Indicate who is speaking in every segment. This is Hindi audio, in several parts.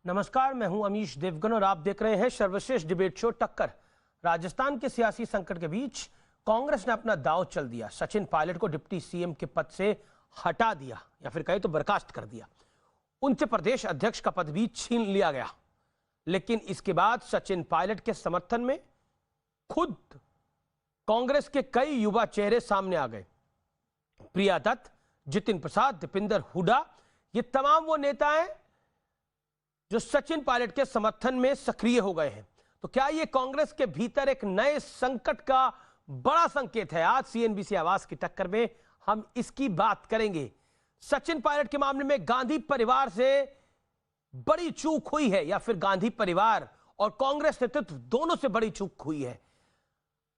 Speaker 1: नमस्कार, मैं हूं अमीश देवगन और आप देख रहे हैं सर्वश्रेष्ठ डिबेट शो टक्कर। राजस्थान के सियासी संकट के बीच कांग्रेस ने अपना दांव चल दिया। सचिन पायलट को डिप्टी सीएम के पद से हटा दिया या फिर कहे तो बर्खास्त कर दिया। उनसे प्रदेश अध्यक्ष का पद भी छीन लिया गया। लेकिन इसके बाद सचिन पायलट के समर्थन में खुद कांग्रेस के कई युवा चेहरे सामने आ गए। प्रिया दत्त, जितिन प्रसाद, दीपेंद्र हुड्डा, ये तमाम वो नेता हैं जो सचिन पायलट के समर्थन में सक्रिय हो गए हैं। तो क्या ये कांग्रेस के भीतर एक नए संकट का बड़ा संकेत है? आज सीएनबीसी आवाज की टक्कर में हम इसकी बात करेंगे। सचिन पायलट के मामले में गांधी परिवार से बड़ी चूक हुई है या फिर गांधी परिवार और कांग्रेस नेतृत्व दोनों से बड़ी चूक हुई है?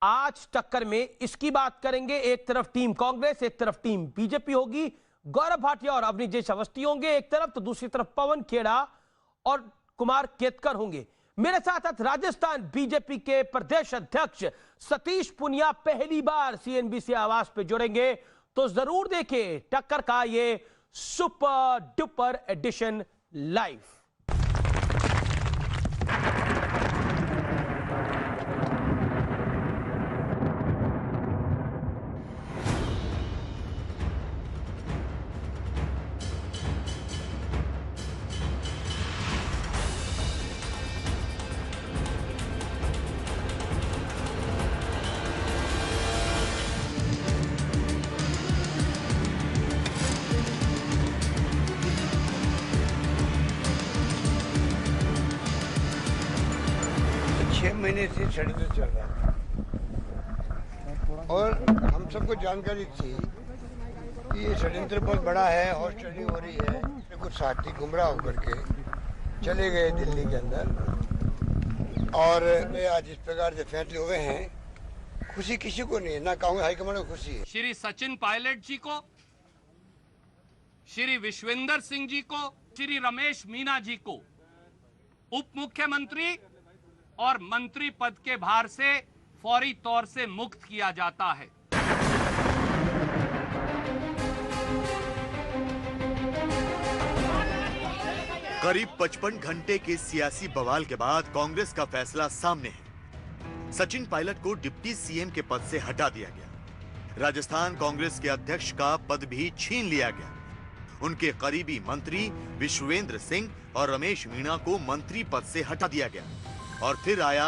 Speaker 1: आज टक्कर में इसकी बात करेंगे। एक तरफ टीम कांग्रेस, एक तरफ टीम बीजेपी होगी। गौरव भाटिया और अवनीश अवस्थी होंगे एक तरफ, तो दूसरी तरफ पवन खेड़ा और कुमार केतकर होंगे। मेरे साथ राजस्थान बीजेपी के प्रदेश अध्यक्ष सतीश पुनिया पहली बार सीएनबीसी आवाज पे जुड़ेंगे। तो जरूर देखें टक्कर का ये सुपर डुपर एडिशन लाइव।
Speaker 2: महीने से षड्यंत्र चल रहा था और हम सबको जानकारी थी कि ये षड्यंत्र बहुत बड़ा है, हॉर्स ट्रेडिंग हो रही है। कुछ साथी गुमराह होकर के चले गए दिल्ली के अंदर और वे आज इस प्रकार से फैसले हुए हैं। खुशी किसी को नहीं है, ना कांग्रेस हाईकमान को खुशी है।
Speaker 3: श्री सचिन पायलट जी को, श्री विश्वेंद्र सिंह जी को, श्री रमेश मीना जी को उप मुख्यमंत्री और मंत्री पद के भार से फौरी तौर से मुक्त किया जाता है।
Speaker 4: करीब 55 घंटे के सियासी बवाल के बाद कांग्रेस का फैसला सामने है। सचिन पायलट को डिप्टी सीएम के पद से हटा दिया गया। राजस्थान कांग्रेस के अध्यक्ष का पद भी छीन लिया गया। उनके करीबी मंत्री विश्वेंद्र सिंह और रमेश मीणा को मंत्री पद से हटा दिया गया। और फिर आया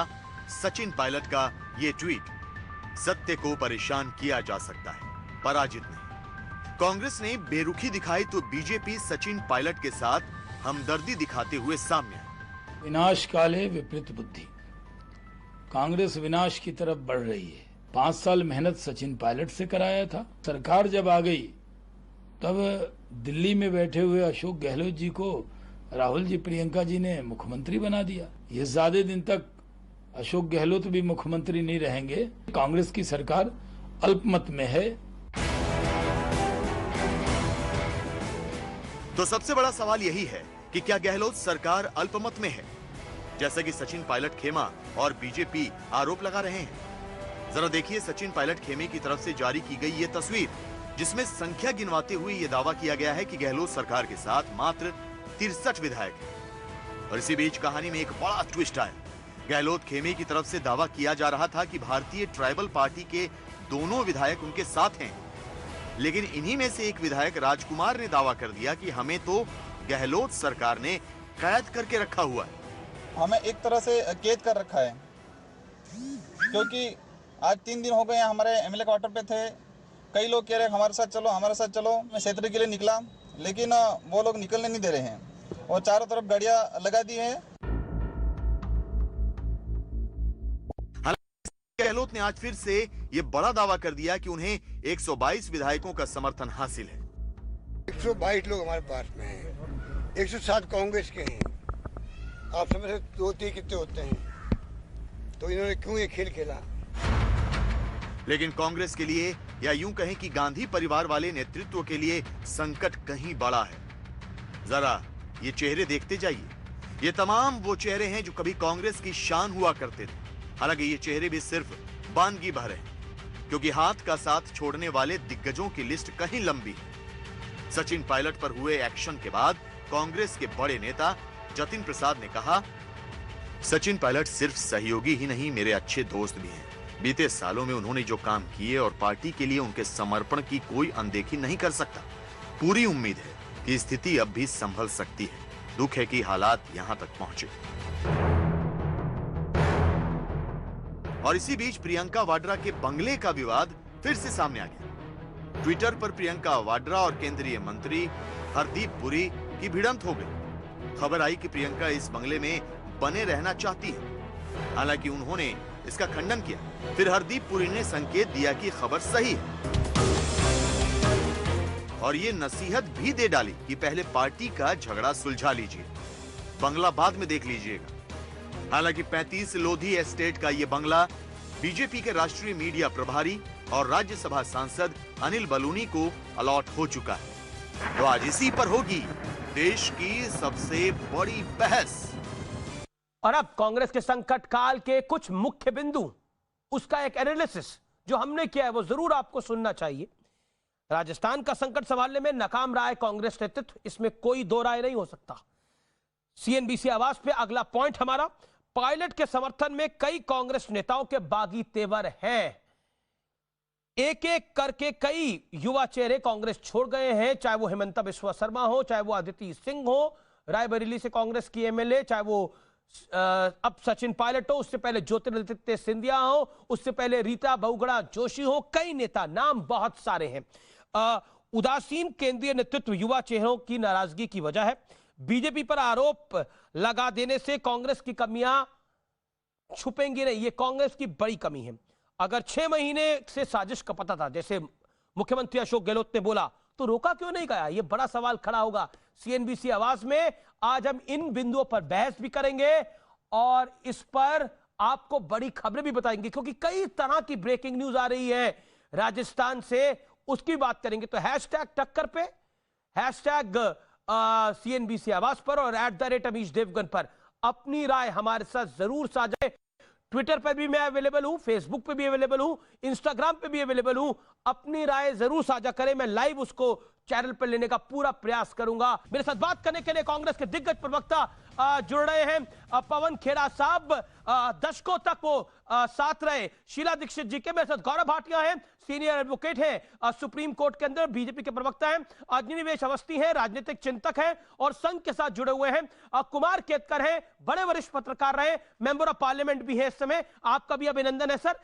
Speaker 4: सचिन पायलट का ये ट्वीट, सत्य को परेशान किया जा सकता है, पराजित नहीं। कांग्रेस ने बेरुखी दिखाई तो बीजेपी सचिन पायलट के साथ हमदर्दी दिखाते हुए सामने आई।
Speaker 5: विनाश काले विपरीत बुद्धि, कांग्रेस विनाश की तरफ बढ़ रही है। 5 साल मेहनत सचिन पायलट से कराया था। सरकार जब आ गई तब दिल्ली में बैठे हुए अशोक गहलोत जी को राहुल जी, प्रियंका जी ने मुख्यमंत्री बना दिया। ये ज्यादा दिन तक अशोक गहलोत भी मुख्यमंत्री नहीं रहेंगे। कांग्रेस की सरकार अल्पमत में है।
Speaker 4: तो सबसे बड़ा सवाल यही है कि क्या गहलोत सरकार अल्पमत में है, जैसा कि सचिन पायलट खेमा और बीजेपी आरोप लगा रहे हैं? जरा देखिए सचिन पायलट खेमे की तरफ से जारी की गई ये तस्वीर, जिसमें संख्या गिनवाते हुए ये दावा किया गया है कि गहलोत सरकार के साथ मात्र 63 विधायक हैं। और इसी बीच कहानी में एक बड़ा ट्विस्ट आया। गहलोत खेमे की तरफ से दावा किया जा रहा था कि भारतीय ट्राइबल पार्टी के दोनों विधायक उनके साथ हैं, लेकिन इन्हीं में से एक विधायक राजकुमार ने दावा कर दिया कि हमें तो गहलोत सरकार ने कैद करके रखा हुआ है।
Speaker 6: हमें एक तरह से कैद कर रखा है, क्योंकि आज 3 दिन हो गए हमारे एमएलए क्वार्टर पे थे। कई लोग कह रहे हमारे साथ चलो, हमारे साथ चलो। मैं क्षेत्र के लिए निकला, लेकिन वो लोग निकलने नहीं दे रहे हैं और चारों तरफ गाड़ियां लगा दी हैं।
Speaker 4: गहलोत ने आज फिर से ये बड़ा दावा कर दिया कि उन्हें 122 विधायकों का समर्थन हासिल है।
Speaker 2: 122 लोग हमारे पास में हैं, 107 कांग्रेस के हैं। आप समझ सकते 2-3 कितने होते हैं? तो इन्होंने क्यों ये खेल खेला?
Speaker 4: लेकिन कांग्रेस के लिए या यूं कहें कि गांधी परिवार वाले नेतृत्व के लिए संकट कहीं बड़ा है। जरा ये चेहरे देखते जाइए। ये तमाम वो चेहरे हैं जो कभी कांग्रेस की शान हुआ करते थे। हालांकि ये चेहरे भी सिर्फ बानगी भर हैं, क्योंकि हाथ का साथ छोड़ने वाले दिग्गजों की लिस्ट कहीं लंबी है। सचिन पायलट पर हुए एक्शन के बाद कांग्रेस के बड़े नेता जतिन प्रसाद ने कहा, सचिन पायलट सिर्फ सहयोगी ही नहीं, मेरे अच्छे दोस्त भी हैं। बीते सालों में उन्होंने जो काम किए और पार्टी के लिए उनके समर्पण की कोई अनदेखी नहीं कर सकता। पूरी उम्मीद है कि स्थिति अब भी संभल सकती है। दुख है कि हालात यहां तक पहुंचे। और इसी बीच प्रियंका वाड्रा के बंगले का विवाद फिर से सामने आ गया। ट्विटर पर प्रियंका वाड्रा और केंद्रीय मंत्री हरदीप पुरी की भिड़ंत हो गई। खबर आई कि प्रियंका इस बंगले में बने रहना चाहती है। हालांकि उन्होंने इसका खंडन किया। फिर हरदीप पुरी ने संकेत दिया कि खबर सही है और ये नसीहत भी दे डाली कि पहले पार्टी का झगड़ा सुलझा लीजिए, बंगला बाद में देख लीजिएगा। हालांकि 35 लोधी एस्टेट का ये बंगला बीजेपी के राष्ट्रीय मीडिया प्रभारी और राज्यसभा सांसद अनिल बलूनी को अलॉट हो चुका है। तो आज इसी पर होगी देश की सबसे बड़ी बहस।
Speaker 1: और अब कांग्रेस के संकट काल के कुछ मुख्य बिंदु, उसका एक एनालिसिस जो हमने किया है वो जरूर आपको सुनना चाहिए। राजस्थान का संकट संभालने में नाकाम रहा है कांग्रेस नेतृत्व, इसमें कोई दो राय नहीं हो सकता। सीएनबीसी आवाज पे अगला पॉइंट हमारा, पायलट के समर्थन में कई कांग्रेस नेताओं के बागी तेवर हैं। एक एक करके कई युवा चेहरे कांग्रेस छोड़ गए हैं, चाहे वो हेमंता बिस्वा शर्मा हो, चाहे वो अदिति सिंह हो, रायबरेली से कांग्रेस की एमएलए, चाहे वो अब सचिन पायलट हो, उससे पहले ज्योतिरादित्य सिंधिया हो, उससे पहले रीता बहुगुणा जोशी हो, कई नेता, नाम बहुत सारे हैं। उदासीन केंद्रीय नेतृत्व युवा चेहरों की नाराजगी की वजह है। बीजेपी पर आरोप लगा देने से कांग्रेस की कमियां छुपेंगी नहीं, ये कांग्रेस की बड़ी कमी है। अगर 6 महीने से साजिश का पता था, जैसे मुख्यमंत्री अशोक गहलोत ने बोला, तो रोका क्यों नहीं गया? ये बड़ा सवाल खड़ा होगा। सीएनबीसी आवाज में आज हम इन बिंदुओं पर बहस भी करेंगे और इस पर आपको बड़ी खबरें भी बताएंगे, क्योंकि कई तरह की ब्रेकिंग न्यूज आ रही है राजस्थान से, उसकी बात करेंगे। तो हैशटैग टक्कर पे, हैशटैग सीएनबीसी आवाज पर और @अमीश देवगन पर अपनी राय हमारे साथ जरूर साझा। ट्विटर पर भी मैं अवेलेबल हूं, फेसबुक पे भी अवेलेबल हूं, इंस्टाग्राम पे भी अवेलेबल हूं। अपनी राय जरूर साझा करें, मैं लाइव उसको चैनल पर लेने का पूरा प्रयास करूंगा। मेरे साथ बात करने के लिए कांग्रेस के दिग्गज प्रवक्ता जुड़ रहे हैं। पवन खेड़ा साहब, दशकों तक वो साथ रहे शीला दीक्षित जी के। मेरे साथ गौरव भाटिया हैं, सीनियर एडवोकेट हैं, सुप्रीम कोर्ट के अंदर बीजेपी के प्रवक्ता हैं। अग्निवेश अवस्थी हैं, राजनीतिक चिंतक हैं और संघ के साथ जुड़े हुए हैं। कुमार केतकर हैं, बड़े वरिष्ठ पत्रकार रहे, मेंबर ऑफ पार्लियामेंट भी है इस समय। आपका भी अभिनंदन है सर।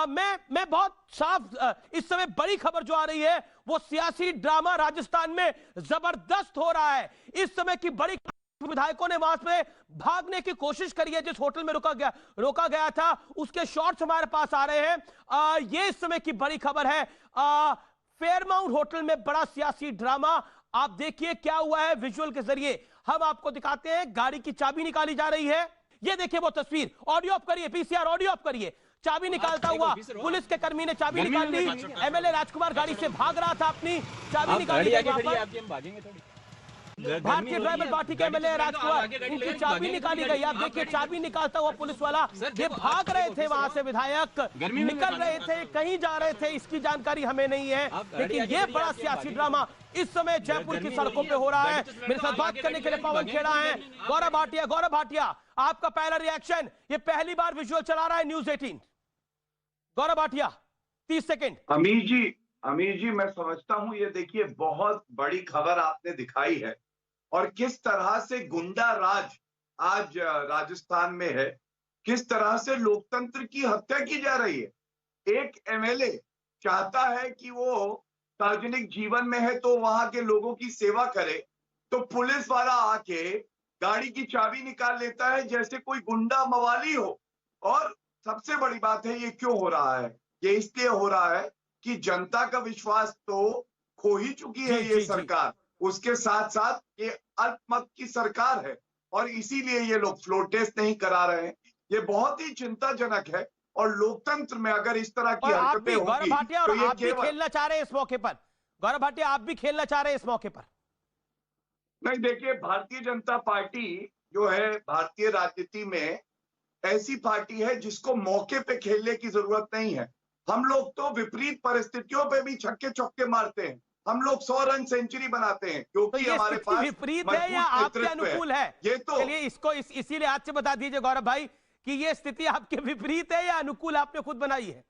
Speaker 1: मैं बहुत साफ, इस समय बड़ी खबर जो आ रही है वो सियासी ड्रामा राजस्थान में जबरदस्त हो रहा है। इस समय की बड़ी विधायकों ने वहां से भागने की कोशिश करी है, जिस होटल में रोका गया था उसके शॉट्स हमारे पास आ रहे हैं। ये इस समय की बड़ी खबर है। फेयरमाउंट होटल में बड़ा सियासी ड्रामा, आप देखिए क्या हुआ है। विजुअल के जरिए हम आपको दिखाते हैं। गाड़ी की चाबी निकाली जा रही है, ये देखिए वो तस्वीर। ऑडियो ऑफ करिए, पीसीआर ऑडियो ऑफ करिए। चाबी निकालता हुआ पुलिस के कर्मी ने चाबी निकाल ली। एमएलए राजकुमार गाड़ी से भाग रहा था, अपनी चाबी निकाली। भारतीय ट्राइबल पार्टी के एमएलए राजकुमार, उनकी चाबी निकाली गई। आप देखिए चाबी निकालता हुआ पुलिस वाला, ये भाग रहे थे वहां से, विधायक निकल रहे थे, कहीं जा रहे थे, इसकी जानकारी हमें नहीं है। लेकिन ये बड़ा सियासी ड्रामा इस समय जयपुर की सड़कों पे हो रहा है। मेरे साथ बात करने के लिए पवन खेड़ा है, गौरव भाटिया। गौरव भाटिया, आपका पहला रिएक्शन, ये पहली बार विजुअल चला रहा है न्यूज 18। गौरव भाटिया, 30 सेकेंड।
Speaker 7: अमीर जी, मैं समझता हूं, ये देखिए बहुत बड़ी खबर आपने दिखाई है और किस तरह से गुंडा राज आज राजस्थान में है, किस तरह से लोकतंत्र की हत्या की जा रही है। एक एमएलए चाहता है कि वो सार्वजनिक जीवन में है तो वहां के लोगों की सेवा करे, तो पुलिस वाला आके गाड़ी की चाबी निकाल लेता है जैसे कोई गुंडा मवाली हो। और सबसे बड़ी बात है, ये क्यों हो रहा है? ये इसलिए हो रहा है कि जनता का विश्वास तो खो ही चुकी है ये सरकार, उसके साथ साथ ये अल्पमत की सरकार है और इसीलिए ये लोग फ्लोर टेस्ट नहीं करा रहे हैं। ये बहुत ही चिंताजनक है और लोकतंत्र में अगर इस तरह की हरकतें होंगी तो ये
Speaker 1: आप भी खेलना चाह रहे हैं इस मौके पर। गौरव भाटिया, आप भी खेलना चाह रहे हैं इस मौके पर?
Speaker 7: नहीं, देखिए भारतीय जनता पार्टी जो है भारतीय राजनीति में ऐसी पार्टी है जिसको मौके पे खेलने की जरूरत नहीं है। हम लोग तो विपरीत परिस्थितियों पे भी छक्के चौके मारते हैं। हम लोग 100 रन सेंचुरी बनाते हैं
Speaker 1: तो
Speaker 7: क्योंकि
Speaker 1: ये
Speaker 7: हमारे
Speaker 1: स्थिति
Speaker 7: पास
Speaker 1: विपरीत है या
Speaker 7: मजबूत
Speaker 1: आपके
Speaker 7: नेतृत्व
Speaker 1: अनुकूल है?
Speaker 7: ये तो
Speaker 1: चलिए इसको इसी लिहाज से बता दीजिए गौरव भाई कि ये स्थिति आपके विपरीत है या अनुकूल आपने खुद बनाई है?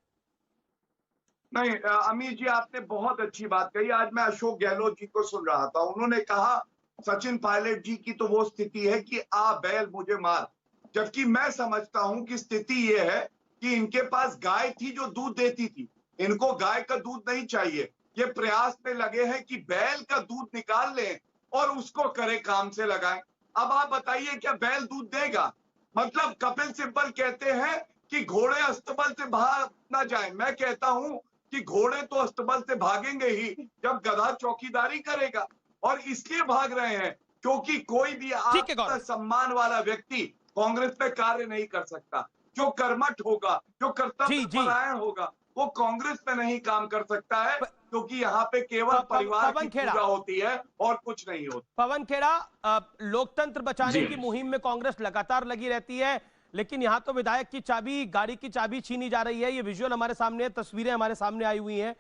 Speaker 7: नहीं अमित जी, आपने बहुत अच्छी बात कही। आज मैं अशोक गहलोत जी को सुन रहा था, उन्होंने कहा सचिन पायलट जी की तो वो स्थिति है कि आ बैल मुझे मार, जबकि मैं समझता हूं कि स्थिति ये है कि इनके पास गाय थी जो दूध देती थी, इनको गाय का दूध नहीं चाहिए। ये प्रयास में लगे हैं कि बैल का दूध निकाल लें और उसको करे काम से लगाएं। अब आप बताइए क्या बैल दूध देगा? मतलब कपिल सिब्बल कहते हैं कि घोड़े अस्तबल से भाग ना जाए, मैं कहता हूं कि घोड़े तो अस्तबल से भागेंगे ही जब गधा चौकीदारी करेगा, और इसलिए भाग रहे हैं क्योंकि कोई भी आत्मसम्मान वाला व्यक्ति कांग्रेस में कार्य नहीं कर सकता। जो कर्मठ होगा, जो कर्तव्य परायण होगा, वो कांग्रेस में नहीं काम कर सकता है, क्योंकि यहाँ पे केवल परिवार की पूजा होती है और कुछ नहीं होता।
Speaker 1: पवन खेड़ा, लोकतंत्र बचाने की मुहिम में कांग्रेस लगातार लगी रहती है, लेकिन यहाँ तो विधायक की चाबी, गाड़ी की चाबी छीनी जा रही है। ये विजुअल हमारे सामने, तस्वीरें हमारे सामने आई हुई हैं।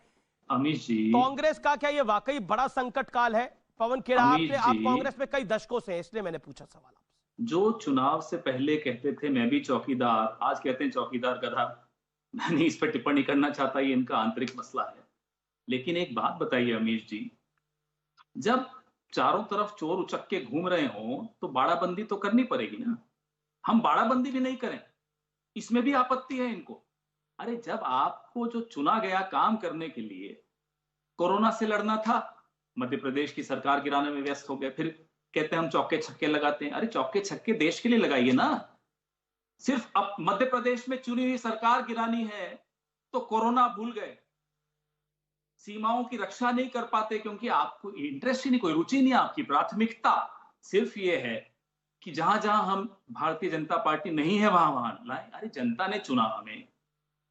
Speaker 8: अमित जी,
Speaker 1: कांग्रेस का क्या ये वाकई बड़ा संकट काल है? पवन खेड़ा, आप कांग्रेस में कई दशकों से हैं, इसलिए मैंने पूछा सवाल आपसे।
Speaker 8: जो चुनाव से पहले कहते थे मैं भी चौकीदार, आज कहते हैं चौकीदार गधा। मैं नहीं इस पर टिप्पणी करना चाहता, ये इनका आंतरिक मसला है। लेकिन एक बात बताइए अमीश जी, जब चारों तरफ चोर उचक्के घूम रहे हों तो बाड़ाबंदी तो करनी पड़ेगी ना। हम बाड़ाबंदी भी नहीं करें, इसमें भी आपत्ति है इनको। अरे जब आपको जो चुना गया काम करने के लिए कोरोना से लड़ना था, मध्य प्रदेश की सरकार गिराने में व्यस्त हो गए, फिर कहते हैं हम चौके छक्के लगाते हैं। अरे चौके छक्के देश के लिए लगाइए ना। सिर्फ अब मध्य प्रदेश में चुनी हुई सरकार गिरानी है तो कोरोना भूल गए, सीमाओं की रक्षा नहीं कर पाते क्योंकि आपको इंटरेस्ट ही नहीं, कोई रुचि नहीं। आपकी प्राथमिकता सिर्फ ये है कि जहां जहां हम भारतीय जनता पार्टी नहीं है वहां लाए। अरे जनता ने चुना, हमें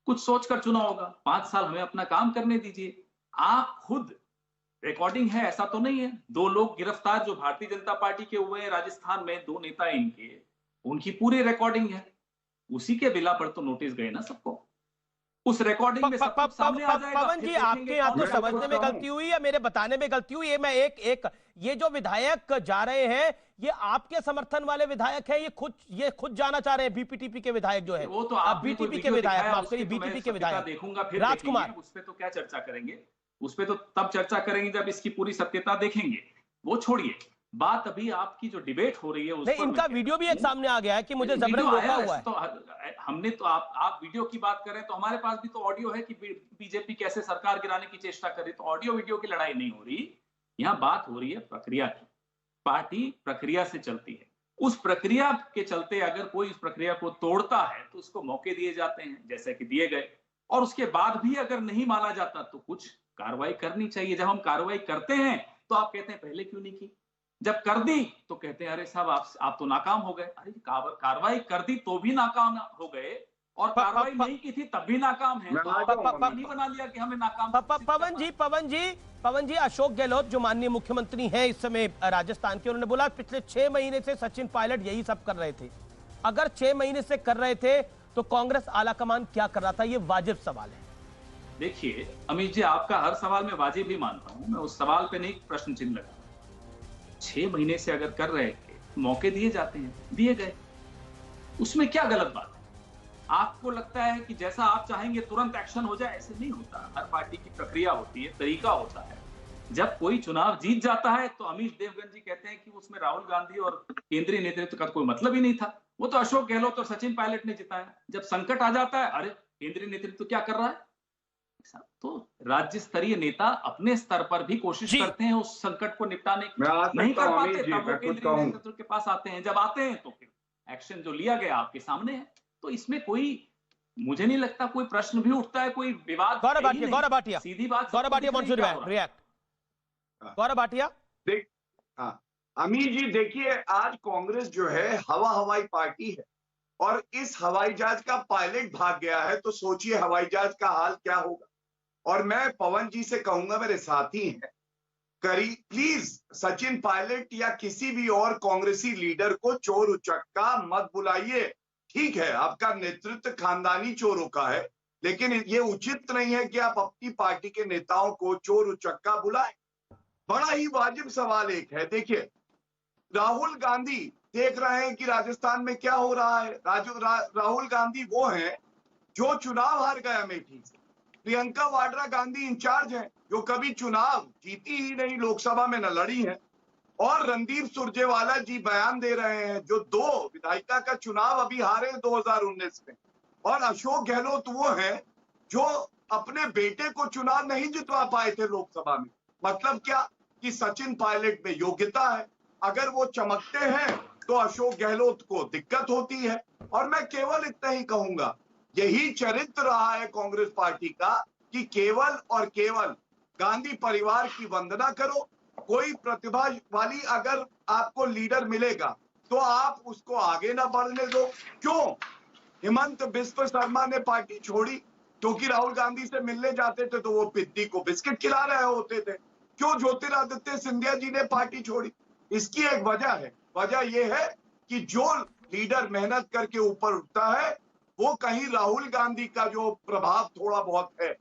Speaker 8: कुछ सोचकर चुना होगा। 5 साल हमें अपना काम करने दीजिए। आप खुद, रिकॉर्डिंग है ऐसा तो नहीं है, 2 लोग गिरफ्तार जो भारतीय जनता पार्टी के हुए हैं राजस्थान में, 2 नेता इनके, उनकी पूरी रिकॉर्डिंग है। उसी के बिला पर तो नोटिस गए ना सबको। उस रिकॉर्डिंग में सब सामने आ जाएगा।
Speaker 1: पवन जी, आपके यहाँ तो समझने में गलती हुई या मेरे बताने में गलती हुई? मैं ये जो विधायक जा रहे हैं, ये आपके समर्थन वाले विधायक हैं? ये खुद जाना चाह रहे हैं? बीपीटीपी के विधायक जो है,
Speaker 8: वो तो आप
Speaker 1: बीटीपी के विधायक, माफ करिए, बीटीपी के विधायक
Speaker 8: देखूंगा, फिर
Speaker 1: राजकुमार।
Speaker 8: उस पर तो क्या चर्चा करेंगे, उस पर तो तब चर्चा करेंगे जब इसकी पूरी सत्यता देखेंगे। वो छोड़िए, बात अभी आपकी जो डिबेट हो रही है उस पर
Speaker 1: इनका वीडियो भी एक सामने आ गया है कि मुझे जबरन रोका हुआ है।
Speaker 8: तो हमने तो आप वीडियो की बात करें तो हमारे पास भी तो ऑडियो है कि बीजेपी कैसे सरकार गिराने की चेष्टा करे। तो ऑडियो वीडियो की लड़ाई नहीं हो रही, यहाँ बात हो रही है प्रक्रिया की। पार्टी प्रक्रिया से चलती है, उस प्रक्रिया के चलते अगर कोई उस प्रक्रिया को तोड़ता है तो उसको मौके दिए जाते हैं, जैसे कि दिए गए। और उसके बाद भी अगर नहीं माना जाता तो कुछ कार्रवाई करनी चाहिए। जब हम कार्रवाई करते हैं तो आप कहते हैं पहले क्यों नहीं की, जब कर दी तो कहते हैं अरे साहब आप तो नाकाम हो गए। अरे कार्रवाई कर दी तो भी नाकाम हो गए, और कार्रवाई नहीं की थी तब भी नाकाम है, तो नहीं बना लिया कि हमें नाकाम।
Speaker 1: पवन जी, अशोक गहलोत जो माननीय मुख्यमंत्री हैं इस समय राजस्थान के, उन्होंने बोला पिछले 6 महीने से सचिन पायलट यही सब कर रहे थे। अगर 6 महीने से कर रहे थे तो कांग्रेस आलाकमान क्या कर रहा था? ये वाजिब सवाल है।
Speaker 8: देखिए अमित जी, आपका हर सवाल में वाजिब ही मानता हूं, मैं उस सवाल पे नहीं प्रश्न चिन्ह लगा। 6 महीने से अगर कर रहे थे, मौके दिए जाते हैं, दिए गए, उसमें क्या गलत बात है? आपको लगता है कि जैसा आप चाहेंगे तुरंत एक्शन हो जाए? ऐसे नहीं होता। हर पार्टी की प्रक्रिया होती है, तरीका होता है। जब कोई चुनाव जीत जाता है तो अमीश देवगन जी कहते हैं कि उसमें राहुल गांधी और केंद्रीय नेतृत्व का कोई मतलब ही नहीं था, वो तो अशोक गहलोत और सचिन पायलट ने जिताया। जब संकट आ जाता है, अरे केंद्रीय नेतृत्व क्या कर रहा है? तो राज्य स्तरीय नेता अपने स्तर पर भी कोशिश करते हैं उस संकट को निपटाने की, नहीं कर पाते तब वो केंद्रीय नेतृत्व के पास आते हैं। जब आते हैं तो फिर एक्शन जो लिया गया आपके सामने है। तो इसमें कोई, मुझे नहीं लगता कोई प्रश्न भी उठता है, कोई विवाद।
Speaker 1: गौरव भाटिया सीधी बात, गौरव भाटिया रिएक्ट। गौरव भाटिया,
Speaker 7: अमीर जी देखिए, आज कांग्रेस जो है हवाई पार्टी है, और इस हवाई जहाज का पायलट भाग गया है, तो सोचिए हवाई जहाज का हाल क्या होगा। और मैं पवन जी से कहूंगा, मेरे साथी हैं, प्लीज सचिन पायलट या किसी भी और कांग्रेसी लीडर को चोर उचक्का मत बुलाइए। ठीक है, आपका नेतृत्व खानदानी चोरों का है, लेकिन ये उचित नहीं है कि आप अपनी पार्टी के नेताओं को चोर उचक्का बुलाएं। बड़ा ही वाजिब सवाल एक है। देखिए, राहुल गांधी देख रहे हैं कि राजस्थान में क्या हो रहा है। राहुल गांधी वो हैं जो चुनाव हार गए अमेठी से। प्रियंका वाड्रा गांधी इंचार्ज हैं जो कभी चुनाव जीती ही नहीं, लोकसभा में न लड़ी है। और रणदीप सुरजेवाला जी बयान दे रहे हैं जो 2 विधायिका का चुनाव अभी हारे 2019 में। और अशोक गहलोत वो हैं जो अपने बेटे को चुनाव नहीं जितवा पाए थे लोकसभा में। मतलब क्या कि सचिन पायलट में योग्यता है, अगर वो चमकते हैं तो अशोक गहलोत को दिक्कत होती है। और मैं केवल इतना ही कहूंगा, यही चरित्र रहा है कांग्रेस पार्टी का कि केवल और केवल गांधी परिवार की वंदना करो। कोई प्रतिभा वाली अगर आपको लीडर मिलेगा तो आप उसको आगे ना बढ़ने दो। क्यों हेमंत बिस्व शर्मा ने पार्टी छोड़ी? क्योंकि राहुल गांधी से मिलने जाते थे तो वो पिद्दी को बिस्किट खिला रहे होते थे। क्यों ज्योतिरादित्य सिंधिया जी ने पार्टी छोड़ी? इसकी एक वजह है। वजह यह है कि जो लीडर मेहनत करके ऊपर उठता है वो कहीं राहुल गांधी का जो प्रभाव थोड़ा बहुत है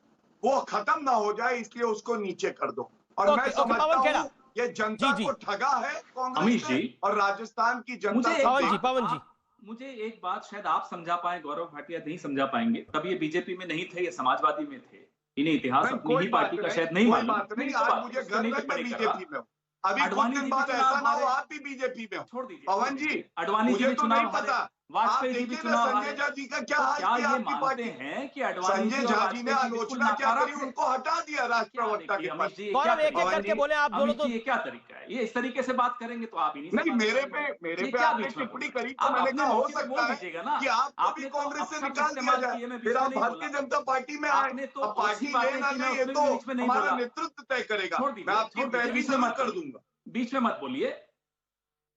Speaker 7: वो खत्म ना हो जाए, इसलिए उसको नीचे कर दो। और मैं समझता हूँ ये जनता को ठगा है कांग्रेस ने और राजस्थान की जनता।
Speaker 1: पवन जी,
Speaker 8: मुझे एक बात शायद आप समझा पाए, गौरव भाटिया नहीं समझा पाएंगे। तब ये बीजेपी में नहीं थे, ये समाजवादी में थे। इन्हें इतिहास अपनी ही पार्टी का शायद नहीं मालूम।
Speaker 7: आज मुझे गर्व है मैं बीजेपी में हूँ। अभी कुछ दिन बाद ऐसा ना हो आप भी बीजेपी में हो।
Speaker 8: छोड़ दीजिए
Speaker 7: पवन जी,
Speaker 8: अडवाणी जी
Speaker 7: मुझे तो नहीं
Speaker 8: चुनाव
Speaker 7: पता।
Speaker 8: वाजपेयी जी भी चुनाव
Speaker 7: संजय झा जी का क्या हाल किया आपकी पार्टी
Speaker 8: हैं कि अडवाणी
Speaker 7: संजय झा जी ने आलोचना क्या करी, उनको हटा दिया राष्ट्र प्रवक्ता के पद से।
Speaker 1: गौरव एक एक करके बोले आप दोनों। तो
Speaker 8: ये क्या तरीका है? ये इस तरीके से बात करेंगे तो आप ही
Speaker 7: नहीं, मेरे पे आपने टिप्पणी करी तो मैंने कहा हो सकता है कि आपको भी कांग्रेस से निकाल दिया जाए, फिर आप भारतीय जनता पार्टी में आए। अब पार्टी लेना नहीं ये तो हमारा नेतृत्व तय करेगा। मैं आपकी पैरवी जरूर कर दूंगा।
Speaker 8: बीच में मत बोलिए।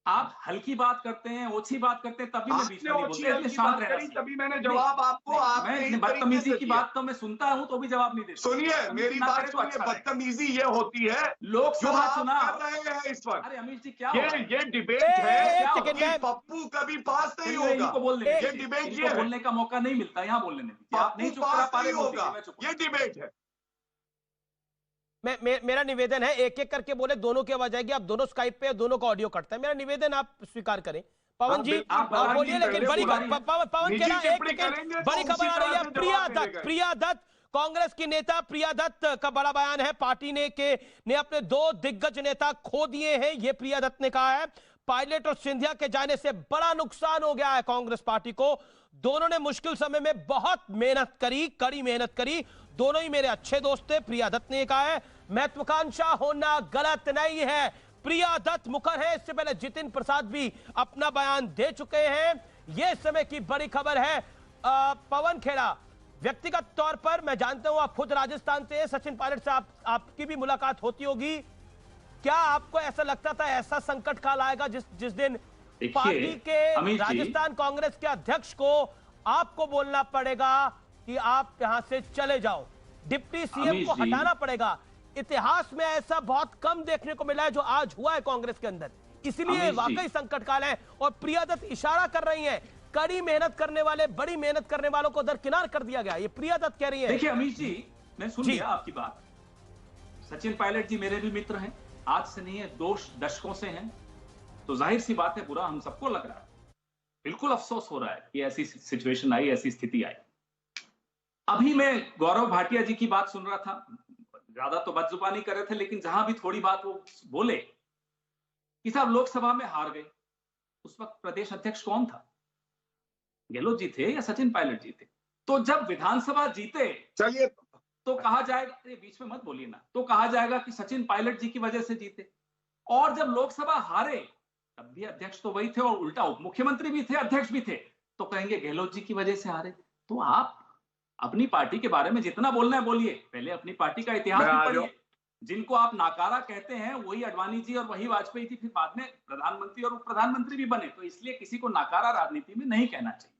Speaker 8: आप हल्की बात करते हैं, ओछी बात करते हैं, तभी मैं बीच में नहीं बोलता, शांत रहना चाहिए।
Speaker 7: तभी मैंने जवाब आपको
Speaker 8: मैं बदतमीजी की बात तो मैं सुनता हूं तो भी जवाब नहीं देता।
Speaker 7: सुनिए मेरी बात सुनिए, बदतमीजी ये होती है
Speaker 8: लोकसभा चुनाव
Speaker 7: कर रहे हैं इस वक्त।
Speaker 8: अरे अमित जी क्या
Speaker 7: ये डिबेट है कि पप्पू कभी पास नहीं होगा। ये डिबेट ये
Speaker 8: बोलने का मौका नहीं मिलता, यहाँ बोलने में आप नहीं चुप करा पा रहे होगा।
Speaker 7: ये डिबेट है।
Speaker 1: मेरा निवेदन है एक एक करके बोले, दोनों की आवाज आएगी। आप दोनों स्काइप पे, दोनों का ऑडियो कटता है। मेरा निवेदन आप स्वीकार करें। पवन जी आप बोलिए, लेकिन बड़ी पवन कह रहा है बड़ी खबर आ रही है। प्रिया दत्त कांग्रेस की नेता प्रिया दत्त का बड़ा बयान है। पार्टी ने अपने 2 दिग्गज नेता खो दिए हैं, ये प्रिया दत्त ने कहा है। पायलट और सिंधिया के जाने से बड़ा नुकसान हो गया है कांग्रेस पार्टी को। दोनों ने मुश्किल समय में बहुत मेहनत करी, कड़ी मेहनत करी। दोनों ही मेरे अच्छे दोस्त थे। प्रिया दत्त ने कहा है महत्वाकांक्षा होना गलत नहीं है। प्रिया दत्त मुखर है। इससे पहले जितिन प्रसाद भी अपना बयान दे चुके हैं। यह समय की बड़ी खबर है। पवन खेड़ा, व्यक्तिगत तौर पर मैं जानता हूं आप खुद राजस्थान से, सचिन पायलट से आपकी भी मुलाकात होती होगी। क्या आपको ऐसा लगता था ऐसा संकट काल आएगा जिस दिन पार्टी के राजस्थान कांग्रेस के अध्यक्ष को आपको बोलना पड़ेगा कि आप यहां से चले जाओ, डिप्टी सीएम को हटाना पड़ेगा? इतिहास में ऐसा बहुत कम देखने को मिला है जो आज हुआ है कांग्रेस के अंदर। इसलिए वाकई संकट काल है। और प्रिया दत्त इशारा कर रही हैं, कड़ी मेहनत करने वाले, बड़ी मेहनत करने वालों को दरकिनार कर दिया गया। ये प्रिया दत्त कह रही है।
Speaker 8: देखिए अमित जी, मैं सुन लिया आपकी बात। सचिन पायलट जी मेरे भी मित्र हैं, आज से नहीं है 2 दशकों से हैं। तो जाहिर सी बात है बुरा हम सबको लग रहा है, बिल्कुल अफसोस हो रहा है कि ऐसी सिचुएशन आई, ऐसी स्थिति आई। अभी मैं गौरव भाटिया जी की बात सुन रहा था, ज्यादा तो बदजुबानी कर रहे थे, लेकिन जहां भी थोड़ी बात वो बोले कि साहब लोकसभा में हार गए, उस वक्त प्रदेश अध्यक्ष कौन था? गहलोत जी थे या सचिन पायलट जी थे? तो जब विधानसभा जीते
Speaker 7: चलिए
Speaker 8: तो कहा जाएगा, अरे बीच में मत बोलिए ना, तो कहा जाएगा कि सचिन पायलट जी की वजह से जीते। और जब लोकसभा हारे तब भी अध्यक्ष तो वही थे और उल्टा उप मुख्यमंत्री भी थे, अध्यक्ष भी थे, तो कहेंगे गहलोत जी की वजह से हारे। तो आप अपनी पार्टी के बारे में जितना बोलना है बोलिए, पहले अपनी पार्टी का इतिहास भी पढ़िए। जिनको आप नाकारा कहते हैं वही अडवाणी जी और वही वाजपेयी जी फिर बाद में प्रधानमंत्री और उप प्रधानमंत्री भी बने। तो इसलिए किसी को नाकारा राजनीति में नहीं कहना चाहिए।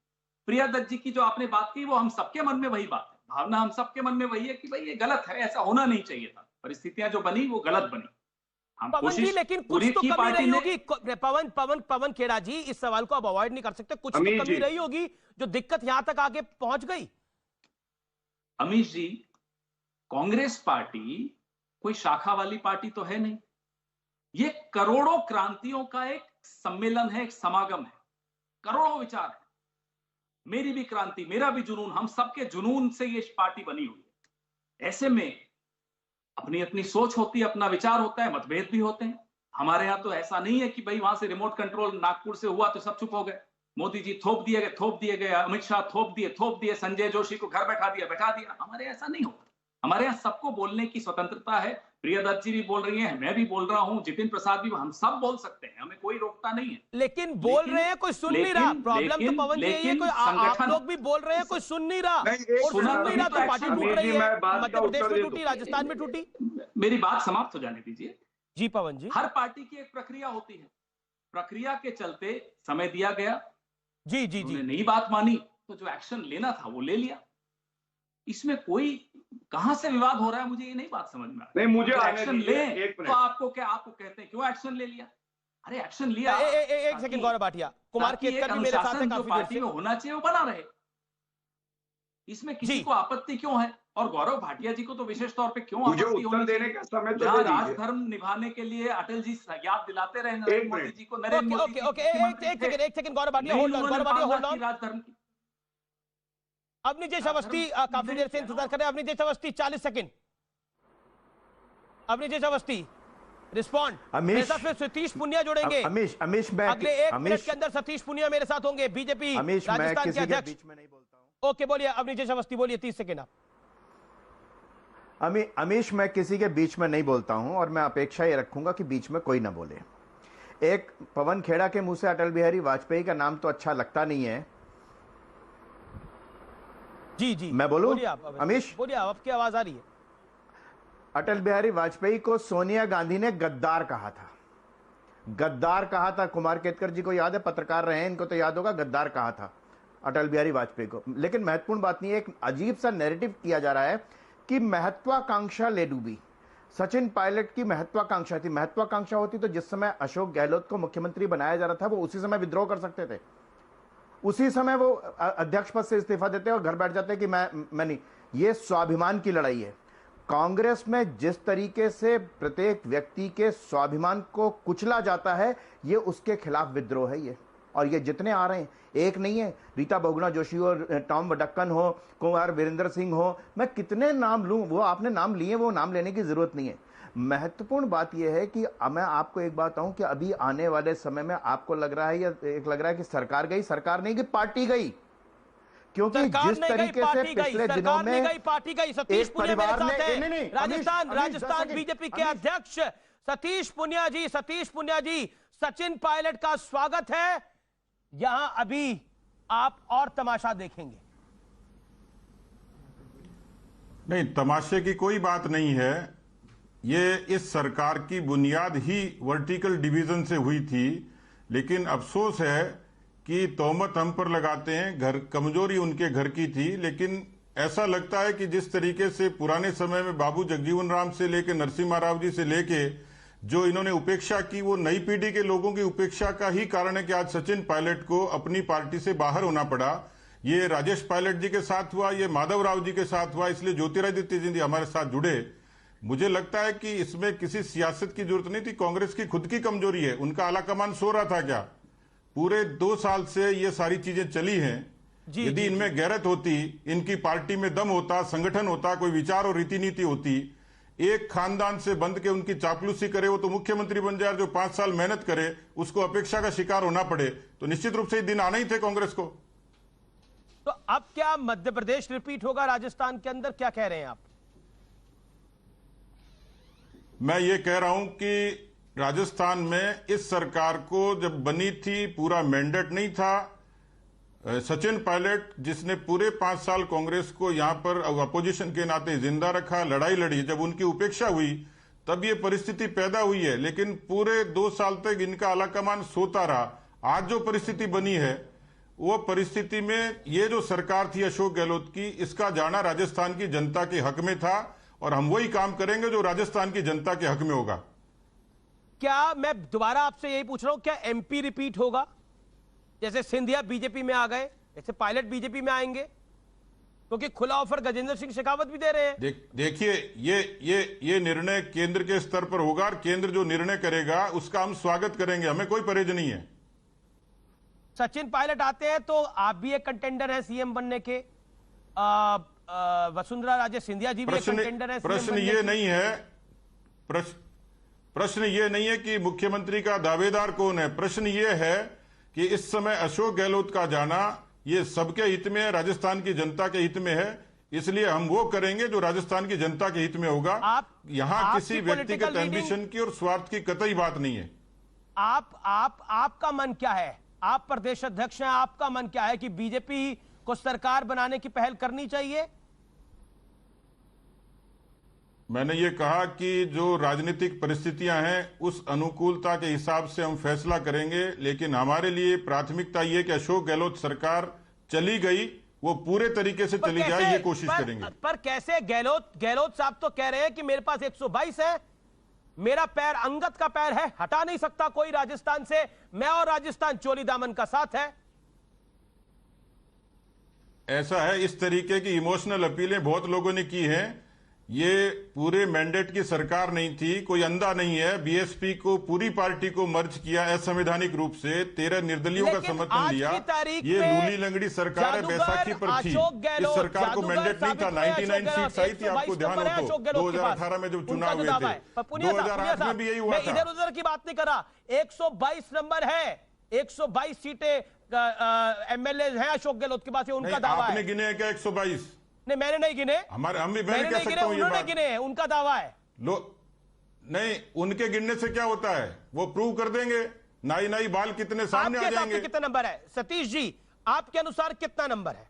Speaker 8: प्रिया दत्त जी की जो आपने बात की वो हम सबके मन में वही बात है, भावना हम सबके मन में वही है कि भाई ये गलत है, ऐसा होना नहीं चाहिए था, परिस्थितियां जो बनी वो गलत बनी। हम
Speaker 1: पवन जी लेकिन कुछ तो कमी रही होगी। पवन खेड़ा जी, इस सवाल को आप अवॉइड नहीं कर सकते, कुछ तो कमी रही होगी जो दिक्कत यहां तक आगे पहुंच गई।
Speaker 8: अमीश जी, कांग्रेस पार्टी कोई शाखा वाली पार्टी तो है नहीं, ये करोड़ों क्रांतियों का एक सम्मेलन है, एक समागम है, करोड़ों विचार है। मेरी भी क्रांति, मेरा भी जुनून, हम सबके जुनून से ये पार्टी बनी हुई है। ऐसे में अपनी अपनी सोच होती है, अपना विचार होता है, मतभेद भी होते हैं। हमारे यहाँ तो ऐसा नहीं है कि भाई वहां से रिमोट कंट्रोल नागपुर से हुआ तो सब चुप हो गए, मोदी जी थोप दिए गए, अमित शाह थोप दिए, संजय जोशी को घर बैठा दिया। हमारे ऐसा नहीं होता। हमारे यहाँ सबको बोलने की स्वतंत्रता है। प्रियदत्त जी भी बोल रही हैं, मैं भी बोल रहा हूँ, जितिन प्रसाद भी, हम सब बोल सकते हैं, हमें कोई रोकता नहीं है।
Speaker 1: लेकिन बोल रहे हैं, कोई सुन नहीं रहा। प्रॉब्लम तो पवन जी ये कोई आप लोग भी बोल रहे हैं, कोई सुन नहीं रहा, और सुन नहीं रहा तो पार्टी टूट रही है। मध्य प्रदेश में टूटी, राजस्थान में टूटी।
Speaker 8: मेरी बात समाप्त हो जाने दीजिए।
Speaker 1: जी पवन जी,
Speaker 8: हर पार्टी की एक प्रक्रिया होती है, प्रक्रिया के चलते समय दिया गया,
Speaker 1: जी,
Speaker 8: नई बात मानी तो जो एक्शन लेना था वो ले लिया। इसमें कोई कहां से विवाद हो रहा है, मुझे ये नहीं बात समझ में आ रही।
Speaker 7: नहीं, मुझे
Speaker 8: एक्शन ले तो आपको कहते हैं क्यों एक्शन ले लिया? अरे एक्शन लिया।
Speaker 1: एक सेकंड गौरव भाटिया, कुमार केतकर भी मेरे साथ है, काफी
Speaker 8: पार्टी में होना चाहिए वो बना रहे, इसमें किसी को आपत्ति क्यों है? और गौरव भाटिया जी को तो विशेष तौर पे क्यों आपत्ति होनी चाहिए? जहां राजधर्म निभाने के लिए अटल जी याद दिलाते रहे नरेंद्र मोदी जी को, नरेंद्र मोदी जी
Speaker 1: एक second Gaurav Bhatia hold on.
Speaker 8: राजधर्म की
Speaker 1: अवनीश अवस्थी काफी देर से इंतजार कर रहे हैं। अवनीश अवस्थी 40 सेकंड। अवनीश अवस्थी रिस्पॉन्ड। मेरे साथ फिर सतीश पुनिया जुड़ेंगे।
Speaker 9: अमीश मैं
Speaker 1: अगले 1 मिनट के अंदर सतीश पुनिया मेरे साथ होंगे, बीजेपी राजस्थान के अध्यक्ष।
Speaker 9: बीच में नहीं बोलता हूं।
Speaker 1: ओके बोलिए अवनीश अवस्थी, बोलिए 30 सेकंड आप।
Speaker 9: अमीश मैं किसी के बीच में नहीं बोलता हूं, और मैं अपेक्षा ये रखूंगा कि बीच में कोई ना बोले। एक पवन खेड़ा के मुंह से अटल बिहारी वाजपेयी का नाम तो अच्छा लगता नहीं है।
Speaker 1: जी
Speaker 9: मैं बोलूं? अमीश
Speaker 1: बोलिए, आपकी आवाज आ रही है।
Speaker 9: अटल बिहारी वाजपेयी को सोनिया गांधी ने गद्दार कहा था, गद्दार कहा था। कुमार केतकर जी को याद है, पत्रकार रहे हैं, इनको तो याद होगा, गद्दार कहा था अटल बिहारी वाजपेयी को। लेकिन महत्वपूर्ण बात नहीं है, एक अजीब सा नैरेटिव किया जा रहा है कि महत्वाकांक्षा ले डूबी। सचिन पायलट की महत्वाकांक्षा थी। महत्वाकांक्षा होती तो जिस समय अशोक गहलोत को मुख्यमंत्री बनाया जा रहा था, वो उसी समय विद्रोह कर सकते थे, उसी समय वो अध्यक्ष पद से इस्तीफा देते और घर बैठ जाते कि मैं नहीं। ये स्वाभिमान की लड़ाई है। कांग्रेस में जिस तरीके से प्रत्येक व्यक्ति के स्वाभिमान को कुचला जाता है, ये उसके खिलाफ विद्रोह है ये। और ये जितने आ रहे हैं, एक नहीं है, रीता बहुगुणा जोशी हो, टॉम वडक्कन हो, कुमार वीरेंद्र सिंह हो, मैं कितने नाम लूं, वो आपने नाम लिए, वो नाम लेने की जरूरत नहीं है। महत्वपूर्ण बात यह है कि मैं आपको एक बात कहूं कि अभी आने वाले समय में आपको लग रहा है या एक लग रहा है कि सरकार गई, सरकार नहीं गई, पार्टी गई। क्योंकि जिस तरीके से पिछले दिनों में
Speaker 1: पार्टी गई, सतीश पुनिया मेरे साथ है, राजस्थान बीजेपी के अध्यक्ष सतीश पुनिया जी, सचिन पायलट का स्वागत है। यहां अभी आप और तमाशा देखेंगे।
Speaker 10: नहीं, तमाशे की कोई बात नहीं है। ये इस सरकार की बुनियाद ही वर्टिकल डिवीजन से हुई थी, लेकिन अफसोस है कि तोहमत हम पर लगाते हैं, घर कमजोरी उनके घर की थी। लेकिन ऐसा लगता है कि जिस तरीके से पुराने समय में बाबू जगजीवन राम से लेके नरसिम्हा राव जी से लेके जो इन्होंने उपेक्षा की, वो नई पीढ़ी के लोगों की उपेक्षा का ही कारण है कि आज सचिन पायलट को अपनी पार्टी से बाहर होना पड़ा। ये राजेश पायलट जी के साथ हुआ, ये माधव राव जी के साथ हुआ, इसलिए ज्योतिरादित्य सिंधिया हमारे साथ जुड़े। मुझे लगता है कि इसमें किसी सियासत की जरूरत नहीं थी। कांग्रेस की खुद की कमजोरी है। उनका आलाकमान सो रहा था क्या? पूरे 2 साल से ये सारी चीजें चली हैं। यदि इनमें गैरत होती, इनकी पार्टी में दम होता, संगठन होता, कोई विचार और रीति नीति होती, एक खानदान से बंध के उनकी चापलूसी करे, वो तो मुख्यमंत्री बन जाए। जो 5 साल मेहनत करे उसको अपेक्षा का शिकार होना पड़े, तो निश्चित रूप से दिन आना ही थे कांग्रेस को।
Speaker 1: तो अब क्या मध्य प्रदेश रिपीट होगा राजस्थान के अंदर, क्या कह रहे हैं आप?
Speaker 10: मैं ये कह रहा हूं कि राजस्थान में इस सरकार को जब बनी थी, पूरा मैंडेट नहीं था। सचिन पायलट जिसने पूरे 5 साल कांग्रेस को यहां पर अपोजिशन के नाते जिंदा रखा, लड़ाई लड़ी, जब उनकी उपेक्षा हुई तब ये परिस्थिति पैदा हुई है। लेकिन पूरे 2 साल तक इनका आलाकमान सोता रहा। आज जो परिस्थिति बनी है, वो परिस्थिति में ये जो सरकार थी अशोक गहलोत की, इसका जाना राजस्थान की जनता के हक में था, और हम वही काम करेंगे जो राजस्थान की जनता के हक में होगा।
Speaker 1: क्या मैं दोबारा आपसे यही पूछ रहा हूं, क्या एमपी रिपीट होगा? जैसे सिंधिया बीजेपी में आ गए, जैसे पायलट बीजेपी में आएंगे? क्योंकि खुला ऑफर गजेंद्र सिंह शेखावत भी दे रहे हैं।
Speaker 10: देखिए ये निर्णय केंद्र के स्तर पर होगा और केंद्र जो निर्णय करेगा उसका हम स्वागत करेंगे, हमें कोई परहेज नहीं है।
Speaker 1: सचिन पायलट आते हैं तो आप भी एक कंटेंडर हैं सीएम बनने के, वसुंधरा राजे सिंधिया जी भी एक कंटेंडर हैं।
Speaker 10: प्रश्न ये नहीं है, प्रश्न ये नहीं है कि मुख्यमंत्री का दावेदार कौन है, प्रश्न ये है कि इस समय अशोक गहलोत का जाना ये सबके हित में है, राजस्थान की जनता के हित में है, इसलिए हम वो करेंगे जो राजस्थान की जनता के हित में होगा। यहाँ किसी व्यक्तिगत एम्बिशन की और स्वार्थ की कतई बात नहीं है।
Speaker 1: आपका मन क्या है? आप प्रदेश अध्यक्ष हैं, आपका मन क्या है कि बीजेपी को सरकार बनाने की पहल करनी चाहिए?
Speaker 10: मैंने ये कहा कि जो राजनीतिक परिस्थितियां हैं उस अनुकूलता के हिसाब से हम फैसला करेंगे, लेकिन हमारे लिए प्राथमिकता ये कि अशोक गहलोत सरकार चली गई वो पूरे तरीके से चली जाए, ये कोशिश करेंगे।
Speaker 1: पर कैसे? गहलोत साहब तो कह रहे हैं कि मेरे पास 122 है, मेरा पैर अंगद का पैर है, हटा नहीं सकता कोई राजस्थान से, मैं और राजस्थान चोली दामन का साथ है।
Speaker 10: ऐसा है, इस तरीके की इमोशनल अपीलें बहुत लोगों ने की हैं। ये पूरे मैंडेट की सरकार नहीं थी, कोई अंधा नहीं है। बीएसपी को पूरी पार्टी को मर्ज किया असंवैधानिक रूप से, 13 निर्दलियों का समर्थन लिया। ये लूली लंगड़ी सरकार है, बैसाखी पर थी। इस सरकार को मैंडेट नहीं था, 99 सीट आई थी, आपको ध्यान हो तो 2018 में जब चुनाव हुए थे, 2008 में भी यही हुआ था।
Speaker 1: इधर उधर की बात नहीं कर रहा, 122 नंबर है, 122 सीटें एमएलए हैं अशोक गहलोत के पास, उनका दावा है।
Speaker 10: आपने गिने हैं क्या 122?
Speaker 1: नहीं, मैंने नहीं गिने,
Speaker 10: मैंने कह सकता हूं ये बात।
Speaker 1: गिने, उनका दावा है।
Speaker 10: नहीं, उनके गिनने से क्या होता है, वो प्रूव कर देंगे। नाई बाल कितने सामने आ जाएंगे।
Speaker 1: कितना नंबर है सतीश जी, आपके अनुसार कितना नंबर है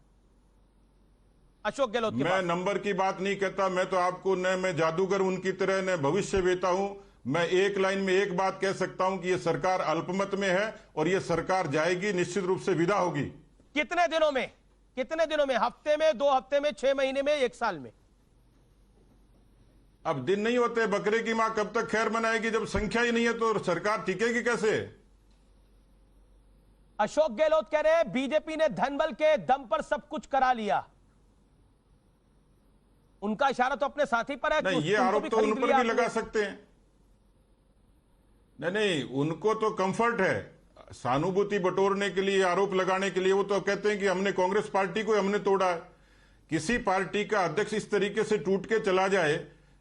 Speaker 1: अशोक गहलोत के पास?
Speaker 10: मैं नंबर की बात नहीं कहता, मैं तो आपको न मैं जादूगर उनकी तरह न भविष्य वेता हूं। मैं एक लाइन में एक बात कह सकता हूं कि ये सरकार अल्पमत में है और ये सरकार जाएगी, निश्चित रूप से विदा होगी।
Speaker 1: कितने दिनों में? हफ्ते में, 2 हफ्ते में, 6 महीने में, 1 साल में?
Speaker 10: अब दिन नहीं होते, बकरे की मां कब तक खैर मनाएगी, जब संख्या ही नहीं है तो सरकार टिकेगी कैसे?
Speaker 1: अशोक गहलोत कह रहे हैं बीजेपी ने धनबल के दम पर सब कुछ करा लिया। उनका इशारा तो अपने साथी पर है।
Speaker 10: नहीं, ये आरोप तो उन पर भी लगा सकते हैं। नहीं, उनको तो कंफर्ट है सहानुभूति बटोरने के लिए, आरोप लगाने के लिए। वो तो कहते हैं कि हमने कांग्रेस पार्टी को हमने तोड़ा है। किसी पार्टी का अध्यक्ष इस तरीके से टूट के चला जाए,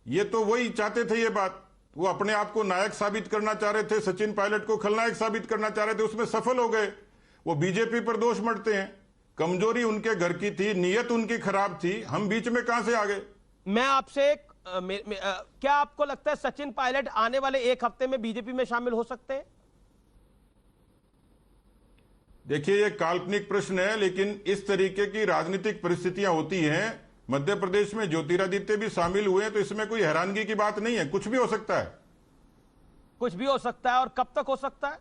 Speaker 10: ये तो वही चाहते थे। ये बात वो अपने आप को नायक साबित करना चाह रहे थे, सचिन पायलट को खलनायक साबित करना चाह रहे थे, उसमें सफल हो गए। वो बीजेपी पर दोष मढ़ते हैं, कमजोरी उनके घर की थी, नीयत उनकी खराब थी, हम बीच में कहां से आ गए।
Speaker 1: मैं आपसे क्या आपको लगता है सचिन पायलट आने वाले 1 हफ्ते में बीजेपी में शामिल हो सकते हैं?
Speaker 10: देखिए, ये काल्पनिक प्रश्न है, लेकिन इस तरीके की राजनीतिक परिस्थितियां होती हैं। मध्य प्रदेश में ज्योतिरादित्य भी शामिल हुए हैं, तो इसमें कोई हैरानगी की बात नहीं है, कुछ भी हो सकता है।
Speaker 1: कुछ भी हो सकता है, और कब तक हो सकता है?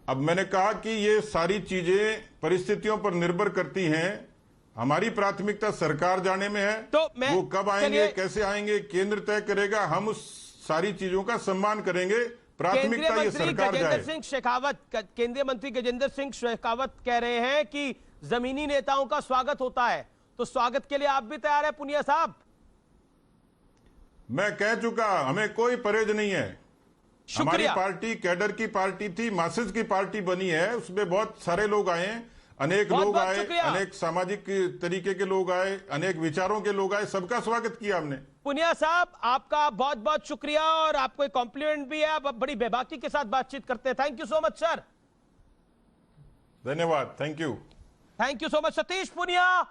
Speaker 10: अब मैंने कहा कि ये सारी चीजें परिस्थितियों पर निर्भर करती हैं। हमारी प्राथमिकता सरकार जाने में है,
Speaker 1: तो
Speaker 10: वो कब आएंगे, कैसे आएंगे, केंद्र तय करेगा। हम उस सारी चीजों का सम्मान करेंगे। प्राथमिकता ये सरकार जाए।
Speaker 1: केंद्रीय मंत्री गजेंद्र सिंह शेखावत कह रहे हैं कि जमीनी नेताओं का स्वागत होता है, तो स्वागत के लिए आप भी तैयार है पुनिया साहब?
Speaker 10: मैं कह चुका, हमें कोई परहेज नहीं है। हमारी पार्टी कैडर की पार्टी थी, मासेस की पार्टी बनी है, उसमें बहुत सारे लोग आए, अनेक लोग आए, अनेक सामाजिक तरीके के लोग आए, अनेक विचारों के लोग आए, सबका स्वागत किया हमने।
Speaker 1: पुनिया साहब, आपका बहुत बहुत शुक्रिया, और आपको एक कॉम्प्लीमेंट भी है, आप बड़ी बेबाकी के साथ बातचीत करते हैं। Thank you so much sir.
Speaker 10: धन्यवाद, thank you
Speaker 1: so much Satish Punia.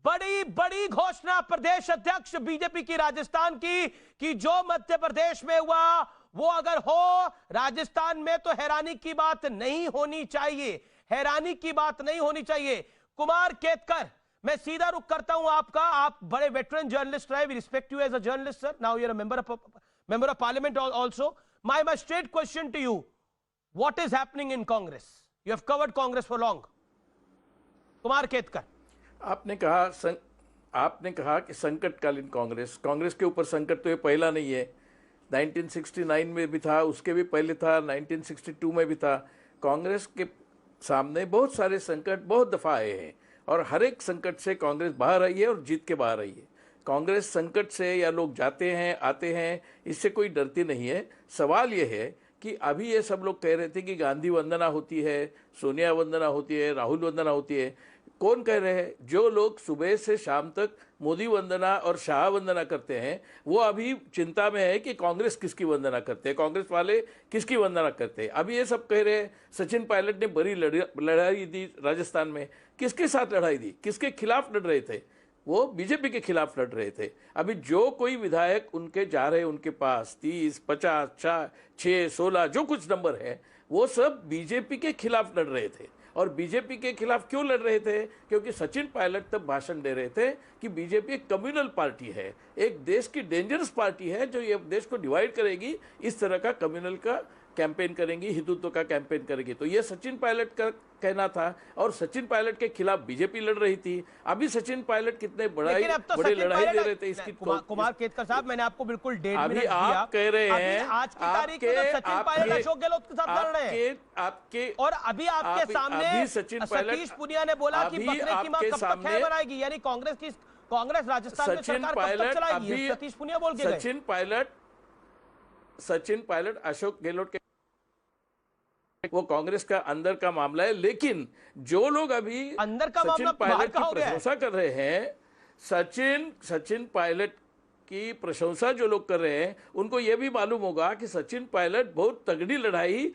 Speaker 1: बड़ी घोषणा प्रदेश अध्यक्ष बीजेपी की राजस्थान की कि जो मध्य प्रदेश में हुआ वो अगर हो राजस्थान में तो हैरानी की बात नहीं होनी चाहिए, हैरानी की बात नहीं होनी चाहिए। कुमार केतकर, मैं सीधा रुख करता हूं आपका, आप बड़े वेटरन जर्नलिस्ट रहे, we respect you as a journalist sir, now you are a member of parliament also. My straight question to you, what is happening in Congress? You have covered Congress for long. Kumar Ketkar,
Speaker 11: आपने कहा कि संकटकालीन कांग्रेस के ऊपर संकट तो ये पहला नहीं है, 1969 में भी था, उसके भी पहले था, 1962 में भी था। कांग्रेस के सामने बहुत सारे संकट बहुत दफा आए हैं और हर एक संकट से कांग्रेस बाहर आई है और जीत के बाहर आई है। कांग्रेस संकट से या लोग जाते हैं आते हैं इससे कोई डरती नहीं है। सवाल ये है कि अभी ये सब लोग कह रहे थे कि गांधी वंदना होती है, सोनिया वंदना होती है, राहुल वंदना होती है। कौन कह रहे हैं? जो लोग सुबह से शाम तक मोदी वंदना और शाह वंदना करते हैं वो अभी चिंता में है कि कांग्रेस किसकी वंदना करते हैं, कांग्रेस वाले किसकी वंदना करते हैं। अभी ये सब कह रहे हैं सचिन पायलट ने बड़ी लड़ाई दी राजस्थान में। किसके साथ लड़ाई दी? किसके खिलाफ लड़ रहे थे? वो बीजेपी के खिलाफ लड़ रहे थे। अभी जो कोई विधायक उनके जा रहे उनके पास 30, 50, 6, 16 जो कुछ नंबर है वो सब बीजेपी के खिलाफ लड़ रहे थे। और बीजेपी के खिलाफ क्यों लड़ रहे थे? क्योंकि सचिन पायलट तब भाषण दे रहे थे कि बीजेपी एक कम्युनल पार्टी है, एक देश की डेंजरस पार्टी है जो ये देश को डिवाइड करेगी। इस तरह का कम्युनल का कैंपेन करेंगी, हिंदुत्व का कैंपेन करेगी। तो ये सचिन पायलट का कहना था और सचिन पायलट के खिलाफ बीजेपी लड़ रही थी। अभी सचिन पायलट कितने बड़े लड़ाई दे रहे थे इसकी।
Speaker 1: कुमार केतकर साहब, मैंने आपको बिल्कुल 1.5 मिनट
Speaker 11: अभी
Speaker 1: दिया।
Speaker 11: आप कह रहे हैं
Speaker 1: आज की तारीख में सचिन पायलट अशोक गहलोत के साथ लड़ रहे हैं
Speaker 11: आपके
Speaker 1: और अभी आपके सामने सतीश पुनिया ने बोला कि बकरे की मां कब तक खैर बनाएगी, यानी कांग्रेस राजस्थान में सरकार कब तक चलाएगी, सतीश पुनिया बोल के गए।
Speaker 11: सचिन पायलट अशोक गहलोत के वो कांग्रेस का अंदर का मामला है। लेकिन जो लोग अभी
Speaker 1: अंदर का
Speaker 11: सचिन
Speaker 1: मामला
Speaker 11: पायलट की प्रशंसा कर रहे हैं, सचिन पायलट की प्रशंसा जो लोग कर रहे हैं उनको ये भी मालूम होगा कि सचिन पायलट बहुत तगड़ी लड़ाई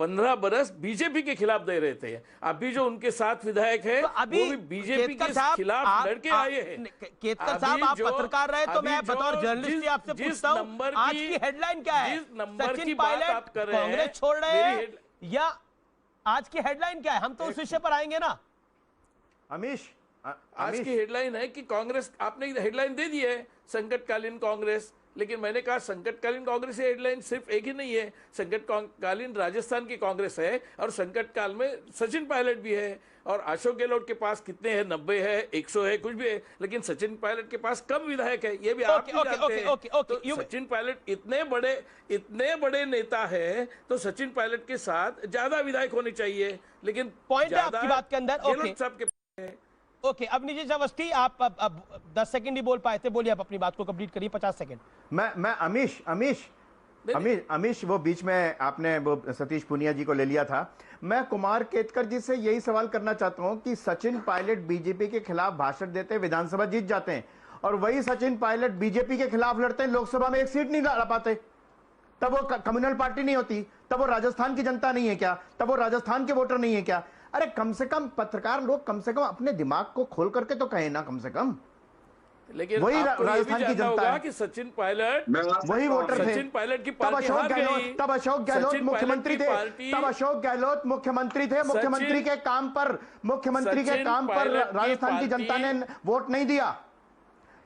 Speaker 11: 15 बरस बीजेपी के खिलाफ दे रहे थे। अभी जो उनके साथ विधायक है वो भी बीजेपी के खिलाफ लड़के आए हैं।
Speaker 1: केतकर साहब, आप पत्रकार रहे तो मैं बतौर जर्नलिस्ट आपसे पूछता हूं, आज की हेडलाइन क्या है? सचिन पायलट कांग्रेस छोड़ रहे हैं या आज की हेडलाइन क्या है? हम तो उस विषय पर आएंगे ना।
Speaker 11: अमीश, आज की हेडलाइन है कि कांग्रेस, आपने हेडलाइन दे दी है संकटकालीन कांग्रेस, लेकिन मैंने कहा संकटकालीन कांग्रेस की हेडलाइन सिर्फ एक ही नहीं है। संकटकालीन राजस्थान की कांग्रेस है और संकट काल में सचिन पायलट भी है। और अशोक गहलोत के पास कितने हैं? 90 है, 100 है, कुछ भी है, लेकिन सचिन पायलट के पास कम विधायक है। ये भी आप जानते हैं। तो सचिन पायलट इतने बड़े नेता है तो सचिन पायलट के साथ ज्यादा विधायक होने चाहिए। लेकिन
Speaker 1: पॉइंट है आपकी बात के अंदर।
Speaker 11: गहलोत साहब के
Speaker 1: ओके, अब निजी अवस्थी, आप अब 10 सेकंड ही बोल पाए थे, बोलिए आप अपनी बात को कंप्लीट करिए। 50 सेकंड।
Speaker 9: मैं अमीश वो बीच में आपने वो सतीश पुनिया जी को ले लिया था। मैं कुमार केतकर जी से यही सवाल करना चाहता हूं कि सचिन पायलट बीजेपी के खिलाफ भाषण देते विधानसभा जीत जाते हैं और वही सचिन पायलट बीजेपी के खिलाफ लड़ते हैं, लोकसभा में एक सीट नहीं ला पाते। तब वो कम्युनल पार्टी नहीं होती? तब वो राजस्थान की जनता नहीं है क्या? तब वो राजस्थान के वोटर नहीं है क्या? अरे कम से कम पत्रकार लोग कम से कम अपने दिमाग को खोल करके तो कहें ना, कम से कम।
Speaker 11: लेकिन
Speaker 9: वही राजस्थान की जनता है
Speaker 11: कि सचिन पायलट
Speaker 9: वही वोटर थे।
Speaker 11: सचिन पायलट की
Speaker 9: तब अशोक गहलोत मुख्यमंत्री थे। तब अशोक गहलोत मुख्यमंत्री थे। मुख्यमंत्री के काम पर राजस्थान की जनता ने वोट नहीं दिया।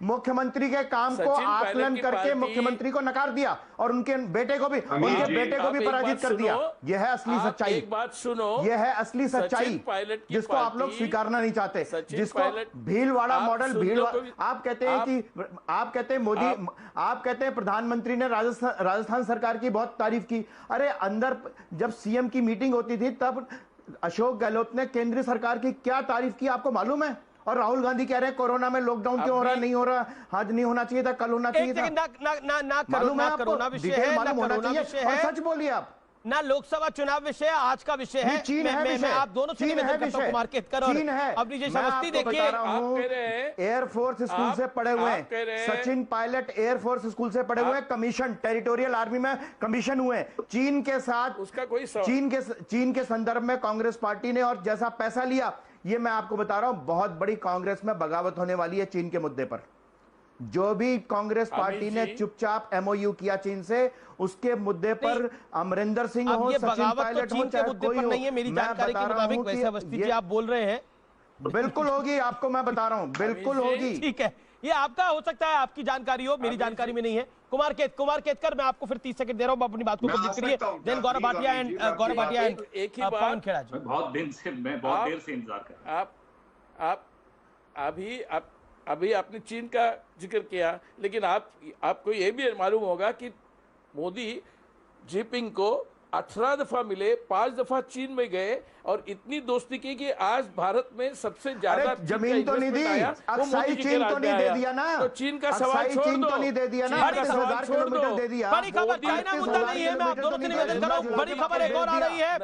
Speaker 9: मुख्यमंत्री के काम को आकलन करके मुख्यमंत्री को नकार दिया और उनके बेटे को भी पराजित कर दिया। यह है असली सच्चाई।
Speaker 11: एक बात सुनो,
Speaker 9: यह है असली सच्चाई जिसको आप लोग स्वीकारना नहीं चाहते, जिसको भीलवाड़ा मॉडल आप कहते हैं मोदी, आप कहते हैं प्रधानमंत्री ने राजस्थान सरकार की बहुत तारीफ की। अरे अंदर जब सीएम की मीटिंग होती थी तब अशोक गहलोत ने केंद्रीय सरकार की क्या तारीफ की आपको मालूम है? और राहुल गांधी कह रहे हैं कोरोना में लॉकडाउन क्यों हो रहा, नहीं हो रहा, आज नहीं होना चाहिए था, कल होना चाहिए था। मालूम है आपको? डिटेल मालूम होना चाहिए और सच बोलिए आप।
Speaker 1: ना लोकसभा चुनाव विषय है, आज का विषय है।
Speaker 9: चीन है विषय।
Speaker 1: आप दोनों से निवेदन करता हूं कुमार केतकर और अब निजी अवस्थी देखिए।
Speaker 9: एयरफोर्स स्कूल से पढ़े हुए हैं सचिन पायलट, एयरफोर्स स्कूल से पढ़े हुए हैं, कमीशन टेरिटोरियल आर्मी में कमीशन हुए। चीन के साथ उसका कोई चीन के संदर्भ में कांग्रेस पार्टी ने और जैसा पैसा लिया, ये मैं आपको बता रहा हूं, बहुत बड़ी कांग्रेस में बगावत होने वाली है चीन के मुद्दे पर। जो भी कांग्रेस पार्टी ने चुपचाप एमओयू किया चीन से, उसके मुद्दे पर अमरिंदर सिंह हो, सचिन पायलट हो, चाहे कोई हो,
Speaker 1: नहीं है मेरी जानकारी के मुताबिक। वैसे अवस्थी जी आप बोल रहे हैं,
Speaker 9: बिल्कुल होगी, आपको मैं बता रहा हूं, बिल्कुल होगी।
Speaker 1: ठीक है, ये आपका हो सकता है, आपकी जानकारी हो, मेरी जानकारी में नहीं है। कुमार केतकर, मैं आपको फिर 30 सेकंड दे रहा हूं, अपनी बात को कंप्लीट करिए। देन गौरव भाटिया एंड
Speaker 8: एक ही पवन खेड़ा जी। बहुत देर से इंतजार कर रहा हूं।
Speaker 11: आप अभी आपने चीन का जिक्र किया, लेकिन आपको यह भी मालूम होगा कि मोदी जिनपिंग को 18 दफा मिले, 5 दफा चीन में गए और इतनी दोस्ती की कि आज भारत में सबसे ज्यादा
Speaker 9: जमीन तो नहीं दी, अक्साई चीन तो नहीं दे दिया ना,
Speaker 11: तो चीन का सवाल छोड़ दो,
Speaker 9: तो नहीं दे दिया ना,
Speaker 11: 10,000
Speaker 9: किलोमीटर दे दिया।
Speaker 1: बड़ी खबर, चाइना मुद्दा नहीं है, मैं आप दोनों से निवेदन कर रहा हूं। बड़ी खबर एक और आ रही है,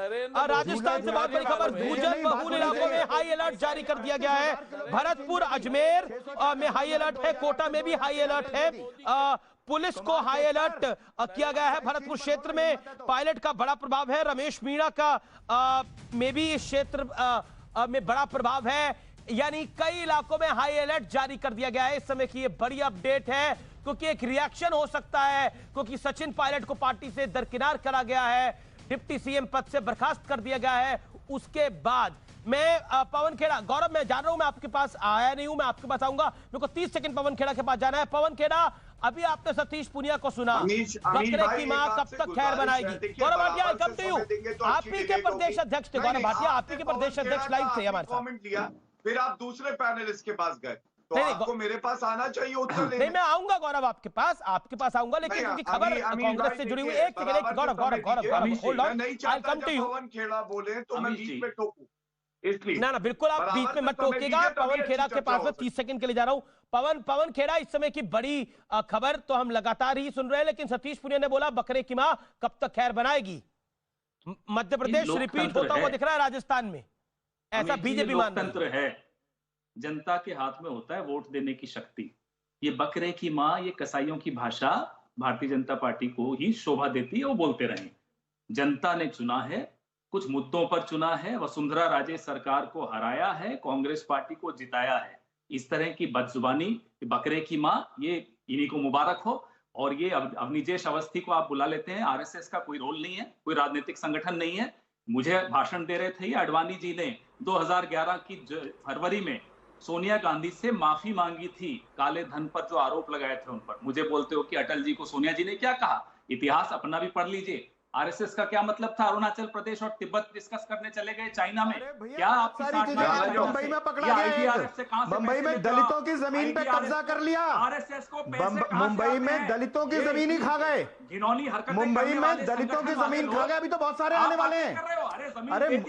Speaker 1: राजस्थान से बहुत बड़ी खबर, भूजल बहुल इलाकों में हाई अलर्ट जारी कर दिया गया है। भरतपुर, अजमेर में हाई अलर्ट है, कोटा में भी हाई अलर्ट है, पुलिस को हाई अलर्ट किया गया है। भरतपुर क्षेत्र में पायलट का बड़ा प्रभाव है, रमेश मीणा का में भी इस क्षेत्र में बड़ा प्रभाव है, यानी कई इलाकों में हाई अलर्ट जारी कर दिया गया है। इस समय की ये बड़ी अपडेट है, क्योंकि एक रिएक्शन हो सकता है, क्योंकि सचिन पायलट को पार्टी से दरकिनार करा गया है, डिप्टी सीएम पद से बर्खास्त कर दिया गया है। उसके बाद मैं पवन खेड़ा, गौरव मैं जान रहा हूं, मैं आपके पास आया नहीं हूं, मैं आपके पास आऊंगा, मेरे को 30 सेकंड पवन खेड़ा के पास जाना है। पवन खेड़ा, अभी आपने सतीश पुनिया को सुना, बकरे की मां कब तक खैर बनाएगी। गौरव भाटिया, आई कम टू यू, आप ही के प्रदेश अध्यक्ष थे, गौरव भाटिया आप ही के प्रदेश अध्यक्ष लाइव थे हमारे साथ,
Speaker 7: फिर आप दूसरे पैनलिस्ट के पास गए, तो आपको मेरे पास आना चाहिए उत्तर देने।
Speaker 1: नहीं, मैं आऊंगा गौरव आपके पास आऊंगा, लेकिन क्योंकि खबर कांग्रेस से जुड़ी हुई। एक second, Gaurav hold on, I come to you.
Speaker 7: Pawan Khera बोले तो मैं बीच में टोकूं, इसलिए
Speaker 1: ना बिल्कुल आप बीच में मत टोकिएगा। पवन खेड़ा के पास में 30 सेकंड के लिए जा रहा हूं। पवन खेड़ा, इस समय की बड़ी खबर तो हम लगातार ही सुन रहे हैं, लेकिन सतीश पुनिया ने बोला बकरे की मां कब तक खैर बनाएगी। मध्य प्रदेश रिपीट होता हुआ दिख रहा है, राजस्थान में ऐसा बीजेपी
Speaker 8: लोकतंत्र है, जनता के हाथ में होता है वोट देने की शक्ति। ये बकरे की मां, ये कसाईयों की भाषा भारतीय जनता पार्टी को ही शोभा देती है, वो बोलते रहे। जनता ने चुना है, कुछ मुद्दों पर चुना है, वसुंधरा राजे सरकार को हराया है, कांग्रेस पार्टी को जिताया है। इस तरह की बदजुबानी, बकरे की मां, ये इन्हीं को मुबारक हो। और ये अवनिजेश अवस्थी को आप बुला लेते हैं, आरएसएस का कोई रोल नहीं है, कोई राजनीतिक संगठन नहीं है। मुझे भाषण दे रहे थे ये अडवाणी जी ने 2011 की फरवरी में सोनिया गांधी से माफी मांगी थी काले धन पर जो आरोप लगाए थे उन पर। मुझे बोलते हो कि अटल जी को सोनिया जी ने क्या कहा, इतिहास अपना भी पढ़ लीजिए। आरएसएस का क्या मतलब था, अरुणाचल प्रदेश और तिब्बत डिस्कस करने चले गए चाइना में, क्या आपकी
Speaker 9: मुंबई में पकड़ा गया, मुंबई में दलितों की जमीन पे कब्जा कर लिया,
Speaker 8: आरएसएस को
Speaker 9: मुंबई में दलितों की जमीन ही खा गए,
Speaker 8: घिनौनी हरकतें
Speaker 9: मुंबई में दलितों की जमीन खा गए। अभी तो बहुत सारे आने वाले हैं।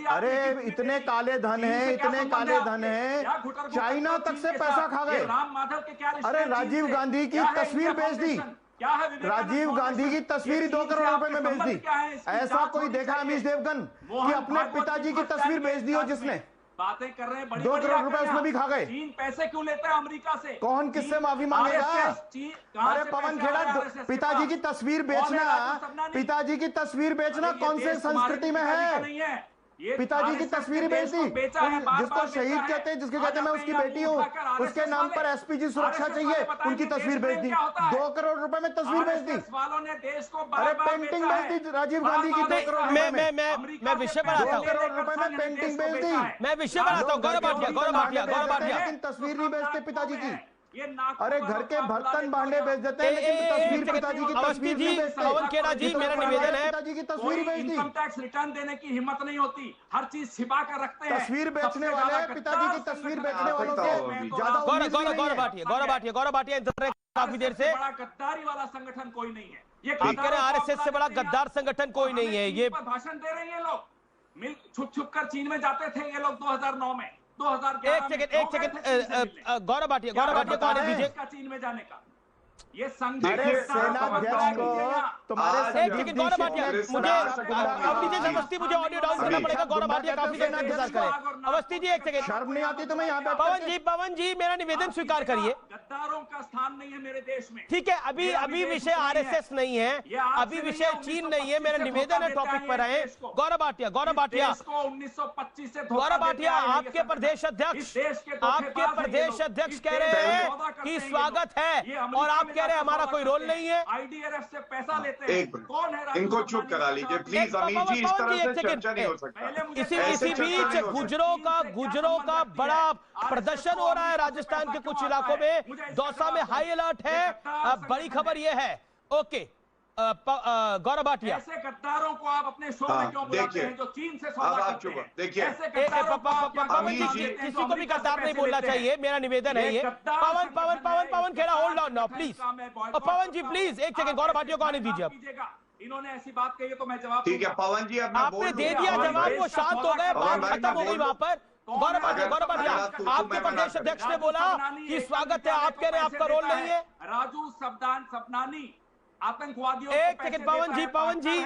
Speaker 9: अरे इतने काले धन है, इतने काले धन है, चाइना तक से पैसा खा गए।
Speaker 8: राम माधव के क्या,
Speaker 9: अरे राजीव गांधी की तस्वीर बेच दी, राजीव गांधी की तस्वीर 2 करोड़ रुपए में बेच दी। ऐसा कोई देखा अमीश देवगन कि अपने पिताजी की तस्वीर बेच दी हो जिसने?
Speaker 8: बातें कर रहे हैं,
Speaker 9: 2 करोड़ रुपए उसमें भी खा गए।
Speaker 8: चीन पैसे क्यों लेता है अमेरिका से?
Speaker 9: कौन किससे माफी मांगेगा? अरे पवन खेड़ा, पिताजी की तस्वीर बेचना, पिताजी की तस्वीर बेचना कौन से संस्कृति में है? पिताजी की तस्वीर बेच दी, जिसको शहीद कहते हैं, जिसके कहते हैं मैं उसकी बेटी हूँ, उसके नाम पर एसपीजी सुरक्षा चाहिए, उनकी तस्वीर बेच दी। 2 करोड़ रुपए में तस्वीर बेच दी। अरे पेंटिंग बेच दी राजीव गांधी की 2 करोड़ रुपए में।
Speaker 1: मैं विषय बढ़ाता हूँ,
Speaker 9: 2 करोड़ रुपए में पेंटिंग बेच दी।
Speaker 1: मैं विषय बढ़ाता हूँ, गौरव भाटिया,
Speaker 9: लेकिन तस्वीर नहीं बेचते पिताजी की। अरे घर के बर्तन भांडे बेच देते हैं, लेकिन तस्वीर पिताजी की तस्वीर नहीं बेचते।
Speaker 1: पवन खेड़ा जी, मेरा निवेदन है,
Speaker 9: पिताजी की तस्वीर बेच दी।
Speaker 8: इनकम टैक्स रिटर्न देने की हिम्मत नहीं होती, हर चीज छिपा कर रखते हैं।
Speaker 9: तस्वीर बेचने वाले, पिताजी की तस्वीर बेचने वालों से ज्यादा
Speaker 1: गौरव भाटिया काफी देर से,
Speaker 8: बड़ा गद्दारी वाला संगठन कोई नहीं है। ये
Speaker 1: आप कह रहे हैं आरएसएस से बड़ा गद्दार संगठन कोई नहीं है। ये
Speaker 8: भाषण दे रहे हैं लोग, मिल छुप कर चीन में जाते थे ये लोग 2009 में, 2011
Speaker 1: एक सेकंड गौरव भाटिया को आने दीजिए।
Speaker 8: चीन में जाने का ये संघ,
Speaker 9: सेनाध्यक्ष को तुम्हारे,
Speaker 1: एक सेकंड गौरव भाटिया, मुझे अवनिजेश अवस्थी, मुझे ऑडियो डाउन करना पड़ेगा। गौरव भाटिया काफी देर इंतजार करें। अवस्थी जी एक सेकंड,
Speaker 9: शर्म नहीं आती तुम्हें यहाँ पे?
Speaker 1: पवन जी मेरा निवेदन स्वीकार करिए।
Speaker 8: गद्दारों का स्थान नहीं है मेरे देश में।
Speaker 1: ठीक है, अभी विषय आरएसएस नहीं है, अभी विषय चीन नहीं है, मेरा निवेदन है टॉपिक पर आए। गौरव भाटिया
Speaker 8: 1925 से
Speaker 1: गौरव भाटिया, आपके प्रदेश अध्यक्ष कह रहे हैं कि स्वागत है, और आप कह रहे हैं हमारा कोई रोल नहीं है।
Speaker 8: आईडीआरएफ से पैसा लेते हैं, कौन है?
Speaker 7: इनको चुप करा लीजिए प्लीज अमीश जी, इस तरह से चर्चा नहीं हो सकता।
Speaker 1: इसी बीच गुजरों का बड़ा प्रदर्शन हो रहा है राजस्थान के कुछ इलाकों में। दौसा में हाई अलर्ट है, बड़ी खबर यह है। ओके गौरव भाटिया,
Speaker 8: ऐसे गद्दारों को आप अपने शो में क्यों बुलाते हैं जो चीन से सौदा करते हैं?
Speaker 7: देखिए,
Speaker 1: किसी को भी गद्दार नहीं बोलना चाहिए, मेरा निवेदन है ये। Pawan Khera hold on now please. Pawan ji please एक सेकंड, गौरव भाटिया को आने दीजिए।
Speaker 8: इन्होंने ऐसी बात कही है तो मैं जवाब
Speaker 7: ठीक है पवन जी, अब मैं
Speaker 1: आपने
Speaker 7: बोल
Speaker 1: दे
Speaker 7: दूं।
Speaker 1: दिया जवाब, वो शांत हो गए, बात
Speaker 7: भाई,
Speaker 1: खत्म हो
Speaker 7: मैं
Speaker 1: गई
Speaker 7: बोल
Speaker 1: वहां पर। गौरव भाटिया, आपके प्रदेश अध्यक्ष ने बोला कि स्वागत है, आप कह रहे हैं आपका रोल नहीं है।
Speaker 8: राजू सबनानी आतंकवादियों
Speaker 1: एक सेकंड पवन जी,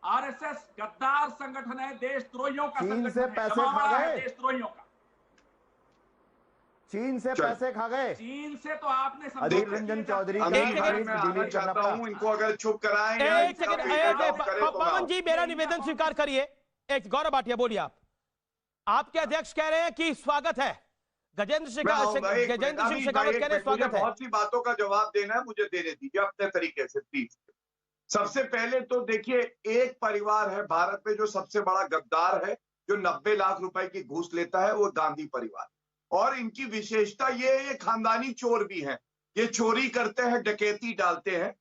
Speaker 8: आरएसएस गद्दार संगठन है, देशद्रोहियों का
Speaker 9: चीन
Speaker 8: संगठन
Speaker 9: से
Speaker 8: है,
Speaker 9: पैसे
Speaker 8: जमावड़ा
Speaker 9: खा
Speaker 8: है
Speaker 9: गए।
Speaker 8: देशद्रोहियों का।
Speaker 9: चीन से पैसे खा गए।
Speaker 8: चीन से तो आपने
Speaker 9: अधीर रंजन चौधरी का
Speaker 7: मैं आना चाहता हूं, इनको अगर चुप कराएं या
Speaker 1: एक सेकंड पवन जी, मेरा निवेदन स्वीकार करिए। एक गौरव भाटिया बोलिए, आपके अध्यक्ष कह रहे हैं कि स्वागत है, गजेंद्र सिंह शेखावत कह रहे हैं स्वागत है।
Speaker 7: बहुत सी बातों का जवाब देना है, मुझे देने दीजिए अपने तरीके से प्लीज। सबसे पहले तो देखिए, एक परिवार है भारत में जो सबसे बड़ा गद्दार है, जो 90 लाख रुपए की घूस लेता है, वो गांधी परिवार। और इनकी विशेषता ये खानदानी चोर भी हैं, ये चोरी करते हैं, डकैती डालते हैं।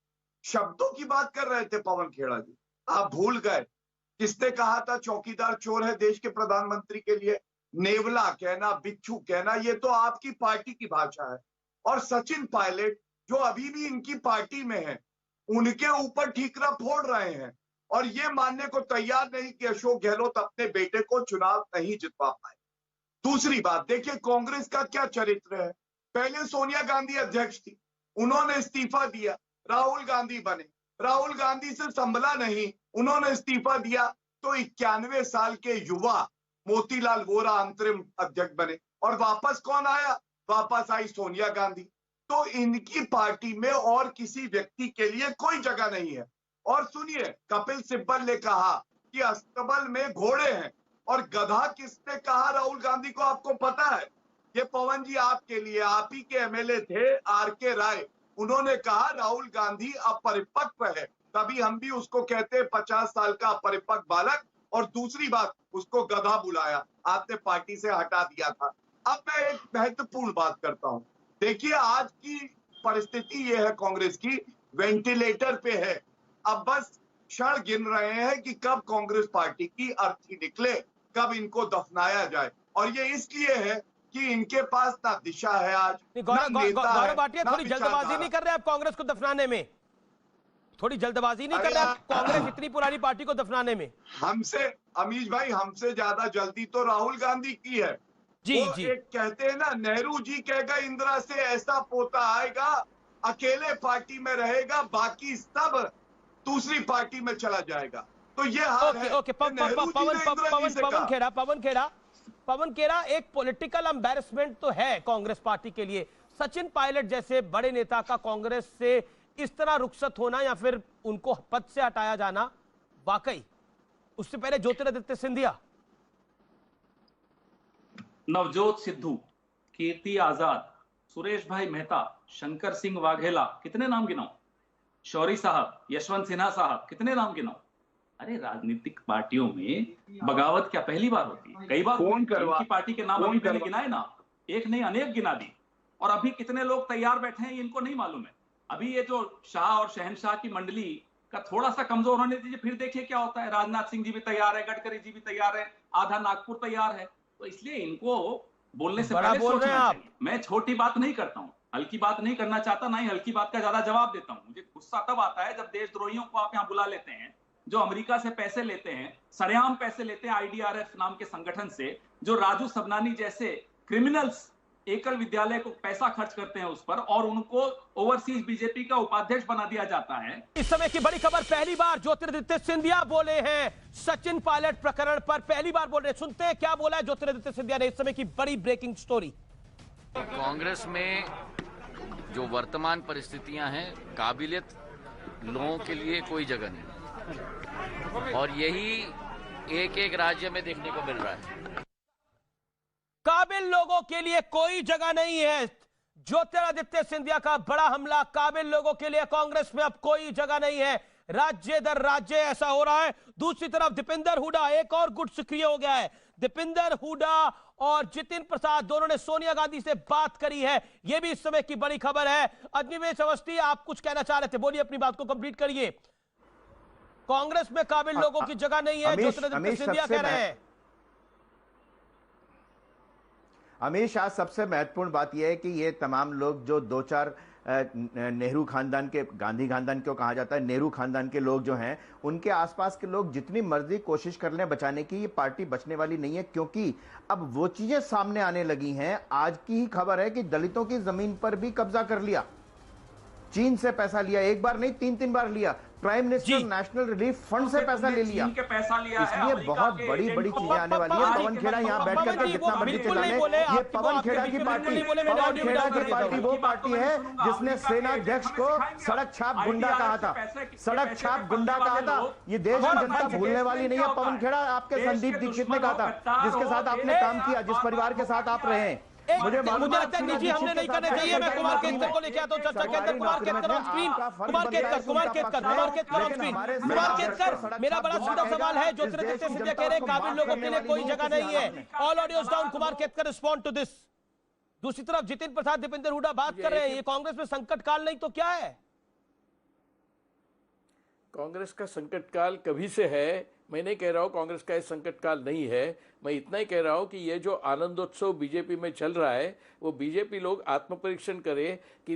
Speaker 7: शब्दों की बात कर रहे थे पवन खेड़ा जी, आप भूल गए किसने कहा था चौकीदार चोर है देश के प्रधानमंत्री के लिए? नेवला कहना, बिच्छू कहना, ये तो आपकी पार्टी की भाषा है। और सचिन पायलट जो अभी भी इनकी पार्टी में है, उनके ऊपर ठीकरा फोड़ रहे हैं और ये मानने को तैयार नहीं कि अशोक गहलोत अपने बेटे को चुनाव नहीं जितवा पाए। दूसरी बात देखिए, कांग्रेस का क्या चरित्र है। पहले सोनिया गांधी अध्यक्ष थी, उन्होंने इस्तीफा दिया, राहुल गांधी बने, राहुल गांधी से संभला नहीं, उन्होंने इस्तीफा दिया, तो 91 साल के युवा मोतीलाल वोरा अंतरिम अध्यक्ष बने और वापस कौन आया? वापस आई सोनिया गांधी। तो इनकी पार्टी में और किसी व्यक्ति के लिए कोई जगह नहीं है। और सुनिए, कपिल सिब्बल ने कहा कि अस्तबल में घोड़े हैं, और गधा किसने कहा राहुल गांधी को, आपको पता है? ये पवन जी आपके लिए, आप ही के एमएलए थे आर.के. राय, उन्होंने कहा राहुल गांधी अपरिपक्व है, तभी हम भी उसको कहते हैं 50 साल का अपरिपक्व बालक। और दूसरी बात, उसको गधा बुलाया, आपने पार्टी से हटा दिया था। अब मैं एक महत्वपूर्ण बात करता हूं। देखिए, आज की परिस्थिति ये है कांग्रेस की, वेंटिलेटर पे है। अब बस क्षण गिन रहे हैं कि कब कांग्रेस पार्टी की अर्थी निकले, कब इनको दफनाया जाए। और ये इसलिए है कि इनके पास ना दिशा है आज,
Speaker 1: गौरव भाटिया, थोड़ी जल्दबाजी नहीं कर रहे आप कांग्रेस को दफनाने में? थोड़ी जल्दबाजी नहीं कर रहे आप कांग्रेस इतनी पुरानी पार्टी को दफनाने में?
Speaker 7: हमसे अमीश भाई, हमसे ज्यादा जल्दी तो राहुल गांधी की है।
Speaker 1: जी
Speaker 7: वो
Speaker 1: जी,
Speaker 7: एक कहते हैं ना, नेहरू जी कहेगा इंदिरा से ऐसा पोता आएगा, अकेले पार्टी में रहेगा, बाकी सब दूसरी पार्टी में चला जाएगा। तो ये हाल है।
Speaker 1: ओके पवन खेड़ा, एक पॉलिटिकल एम्बैरेसमेंट तो है कांग्रेस पार्टी के लिए। सचिन पायलट जैसे बड़े नेता का कांग्रेस से इस तरह रुखसत होना या फिर उनको पद से हटाया जाना, वाकई उससे पहले ज्योतिरादित्य सिंधिया,
Speaker 8: नवजोत सिद्धू, कीर्ति आजाद, सुरेश भाई मेहता, शंकर सिंह वाघेला, कितने नाम गिनाऊं? शौरी साहब, यशवंत सिन्हा साहब, कितने नाम गिनाऊं? अरे राजनीतिक पार्टियों में बगावत क्या पहली बार होती है? कई बार इनकी पार्टी के नाम अभी पहले गिनाए ना, एक नहीं अनेक गिना दी। और अभी कितने लोग तैयार बैठे हैं इनको नहीं मालूम है। अभी ये जो शाह और शहनशाह की मंडली का थोड़ा सा कमजोर होने दीजिए, फिर देखिए क्या होता है। राजनाथ सिंह जी भी तैयार है, गडकरी जी भी तैयार है, आधा नागपुर तैयार है। तो इसलिए इनको बोलने से पहले सोचना चाहिए। मैं छोटी बात नहीं करता हूँ, हल्की बात नहीं करना चाहता, ना ही हल्की बात का ज्यादा जवाब देता हूँ। मुझे गुस्सा तब आता है जब देशद्रोहियों को आप यहाँ बुला लेते हैं, जो अमेरिका से पैसे लेते हैं, सरेआम पैसे लेते हैं IDRF नाम के संगठन से, जो राजू सबनानी जैसे क्रिमिनल्स एकल विद्यालय को पैसा खर्च करते हैं उस पर, और उनको ओवरसीज बीजेपी का उपाध्यक्ष बना दिया जाता है।
Speaker 1: इस समय की बड़ी खबर, पहली बार ज्योतिरादित्य सिंधिया बोले हैं सचिन पायलट प्रकरण पर, पहली बार बोल रहे हैं। सुनते हैं क्या बोला है ज्योतिरादित्य सिंधिया ने। इस समय की बड़ी ब्रेकिंग स्टोरी।
Speaker 12: कांग्रेस में जो वर्तमान परिस्थितियां हैं, काबिलियत लोगों के लिए कोई जगह नहीं, और यही एक एक राज्य में देखने को मिल रहा है।
Speaker 1: काबिल लोगों के लिए कोई जगह नहीं है। ज्योतिरादित्य सिंधिया का बड़ा हमला, काबिल लोगों के लिए कांग्रेस में अब कोई जगह नहीं है। राज्य दर राज्य ऐसा हो रहा है। दूसरी तरफ दीपेंद्र हुड्डा, एक और गुट सक्रिय हो गया है। दीपेंद्र हुड्डा और जितिन प्रसाद दोनों ने सोनिया गांधी से बात करी है, यह भी इस समय की बड़ी खबर है। अग्निवेश अवस्थी, आप कुछ कहना चाह रहे थे, बोलिए, अपनी बात को कंप्लीट करिए। कांग्रेस में काबिल लोगों की जगह नहीं है, ज्योतिरादित्य सिंधिया कह रहे हैं।
Speaker 9: अमीश, आज सबसे महत्वपूर्ण बात यह है कि ये तमाम लोग जो 2-4 नेहरू खानदान के, गांधी खानदान क्यों कहा जाता है, नेहरू खानदान के लोग जो हैं, उनके आसपास के लोग जितनी मर्जी कोशिश कर लें बचाने की, ये पार्टी बचने वाली नहीं है, क्योंकि अब वो चीजें सामने आने लगी हैं। आज की ही खबर है कि दलितों की जमीन पर भी कब्जा कर लिया, चीन से पैसा लिया, एक बार नहीं 3-3 बार लिया। Prime minister national relief fund से पैसा ले लिया, इसलिए बहुत बड़ी बड़ी चीजें आने वाली है। पवन खेड़ा यहाँ बैठ करके जितना मर्जी चिल्लाने, ये पवन खेड़ा की पार्टी, पवन खेड़ा की पार्टी वो पार्टी है जिसने सेनाध्यक्ष को सड़क छाप गुंडा कहा था, सड़क छाप गुंडा कहा था। ये देश की जनता भूलने वाली नहीं है। पवन खेड़ा आपके संदीप दीक्षित ने कहा था, जिसके साथ आपने काम किया, जिस परिवार के साथ आप रहे हैं।
Speaker 1: मुझे लगता है निजी हमने नहीं करने चाहिए। मैं कुमार केतकर को लेके आता हूं चर्चा के अंदर। Kumar Ketkar on screen, Kumar Ketkar on screen. Kumar Ketkar, मेरा बड़ा सीधा सवाल है, ज्योतिरादित्य सिंधिया कह रहे हैं काबिल लोगों के लिए कोई जगह नहीं है। All audios down. Kumar Ketkar respond to this. दूसरी तरफ जितिन प्रसाद, दीपेंद्र हुड्डा बात कर रहे हैं, ये कांग्रेस में संकट काल नहीं तो क्या है?
Speaker 11: कांग्रेस का संकट काल कभी से है। मैं नहीं कह रहा हूँ कांग्रेस का ये संकट काल नहीं है। मैं इतना ही कह रहा हूँ कि ये जो आनंदोत्सव बीजेपी में चल रहा है, वो बीजेपी लोग आत्मपरीक्षण करें कि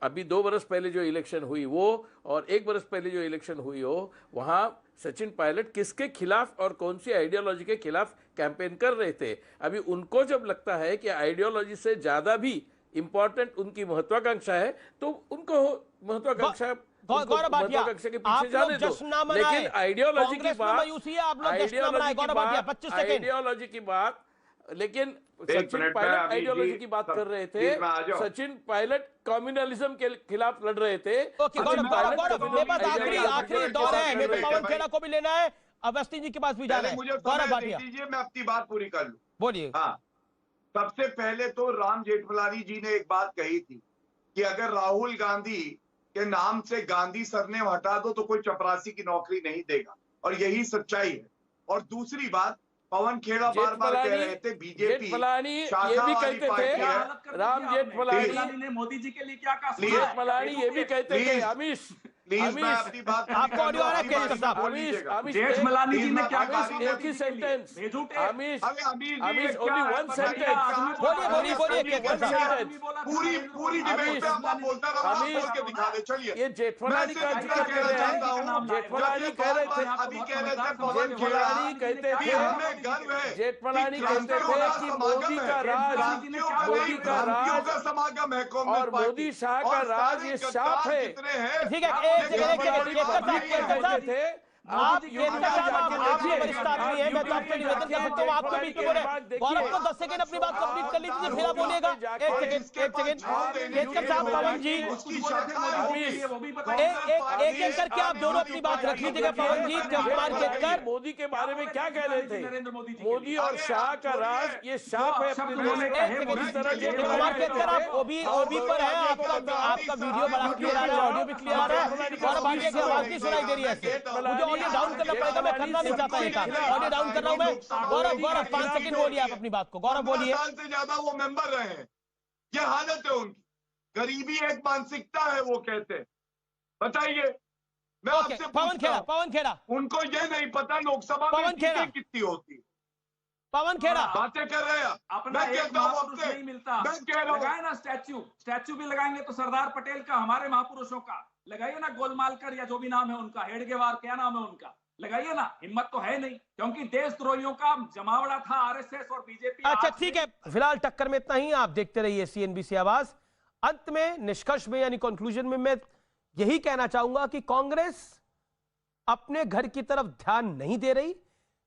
Speaker 11: अभी 2 बरस पहले जो इलेक्शन हुई वो और 1 बरस पहले जो इलेक्शन हुई हो, वहाँ सचिन पायलट किसके खिलाफ और कौन सी आइडियोलॉजी के खिलाफ कैंपेन कर रहे थे। अभी उनको जब लगता है कि आइडियोलॉजी से ज़्यादा भी इम्पोर्टेंट उनकी महत्वाकांक्षा है, तो उनको महत्वाकांक्षा
Speaker 1: गौरव भाटिया, आप लोग जश्न ना मनाएं,
Speaker 11: लेकिन आइडियोलॉजी की बात,
Speaker 1: आइडियोलॉजी
Speaker 11: की बात, लेकिन सचिन पायलट आइडियोलॉजी की बात कर रहे थे। सचिन पायलट कम्युनलिज्म के खिलाफ लड़ रहे थे।
Speaker 1: आखिरी दौर है, मेरे को पवन खेड़ा को भी लेना है, अवस्थी जी के पास भी जाना है। गौरव भाटिया,
Speaker 7: मैं अपनी बात पूरी कर लूं।
Speaker 1: बोलिए।
Speaker 7: हाँ, सबसे पहले तो राम जेठमलानी जी ने एक बात कही थी कि अगर राहुल गांधी के नाम से गांधी सरनेम हटा दो तो कोई चपरासी की नौकरी नहीं देगा, और यही सच्चाई है। और दूसरी बात, पवन खेड़ा बार बार कह रहे थे बीजेपी
Speaker 11: ये भी कहते थे, राम जेठमलानी
Speaker 8: ने मोदी जी के लिए क्या कहा?
Speaker 11: जेठमलानी ये भी कहते थे, अमीश
Speaker 7: अपनी बात
Speaker 1: आपको ऑडियो आ रहा है केतकर साहब?
Speaker 11: अमीश
Speaker 8: जेठमलानी जी ने क्या कहा?
Speaker 11: एक ही sentence, Amish only one sentence.
Speaker 1: बोलिए केतकर साहब।
Speaker 7: पूरी डिबेट में आप बोलता रहो, आप बोल के दिखा दे। चलिए,
Speaker 11: ये जेठमलानी का जिक्र कर रहे हैं। जेठमलानी कह रहे थे,
Speaker 7: अभी कह रहे थे पवन खेड़ा
Speaker 11: कहते थे,
Speaker 7: हमें गर्व है।
Speaker 11: जेठमलानी कहते थे कि मोदी का राज, मोदी का राज
Speaker 7: समागम है
Speaker 11: और मोदी शाह का राज ये शाप है।
Speaker 1: ठीक है, आप वरिष्ठ आदमी है, मैं तो आपसे निवेदन कर सकता हूँ, आपको बीच में बोले। गौरव को 10 सेकंड अपनी बात कंप्लीट कर लीजिए, फिर आप बोलिएगा। एक सेकंड केतकर साहब, पवन जी, एक करके आप दोनों अपनी बात रख लीजिएगा। पवन जी, कुमार केतकर
Speaker 11: मोदी के बारे में क्या कह रहे थे? मोदी और शाह का राज ये शाप है अपने
Speaker 1: कुमार केतकर, आप ओबी पर है, आपका वीडियो बड़ा क्लियर आ रहा है, ऑडियो भी क्लियर आ रहा है। गौरव भाटिया की आवाज नहीं सुनाई दे रही है, मुझे ऑडियो डाउन करना पड़ेगा, मैं करना नहीं चाहता एक ऑडियो डाउन कर रहा हूं मैं। गौरव 5 सेकंड बोलिए आप अपनी बात को। गौरव बोलिए।
Speaker 7: 4 साल से ज्यादा वो मेंबर रहे हैं, ये हालत है उनकी। गरीबी एक मानसिकता है, वो कहते हैं। बताइए, मैं आपसे
Speaker 1: पवन खेड़ा,
Speaker 7: उनको ये नहीं पता लोकसभा में सीटें कितनी होती।
Speaker 1: पवन खेड़ा
Speaker 7: बातें कर रहे हैं,
Speaker 8: अपना एक महापुरुष नहीं मिलता। लगाए ना स्टैच्यू भी लगाएंगे तो सरदार पटेल का, हमारे महापुरुषों का लगाइए ना, गोलमालकर या जो भी नाम है उनका, हेडगेवार क्या नाम है उनका, लगाइए ना। हिम्मत तो है नहीं, क्योंकि देशद्रोहियों का जमावड़ा था आरएसएस और बीजेपी।
Speaker 1: अच्छा ठीक है, फिलहाल टक्कर में इतना ही। आप देखते रहिए सीएनबीसी आवाज। अंत में, निष्कर्ष में, यानी कंक्लूजन में, मैं यही कहना चाहूंगा कि कांग्रेस अपने घर की तरफ ध्यान नहीं दे रही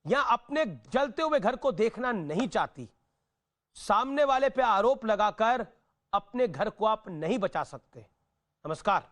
Speaker 1: या अपने जलते हुए घर को देखना नहीं चाहती। सामने वाले पे आरोप लगाकर अपने घर को आप नहीं बचा सकते। नमस्कार।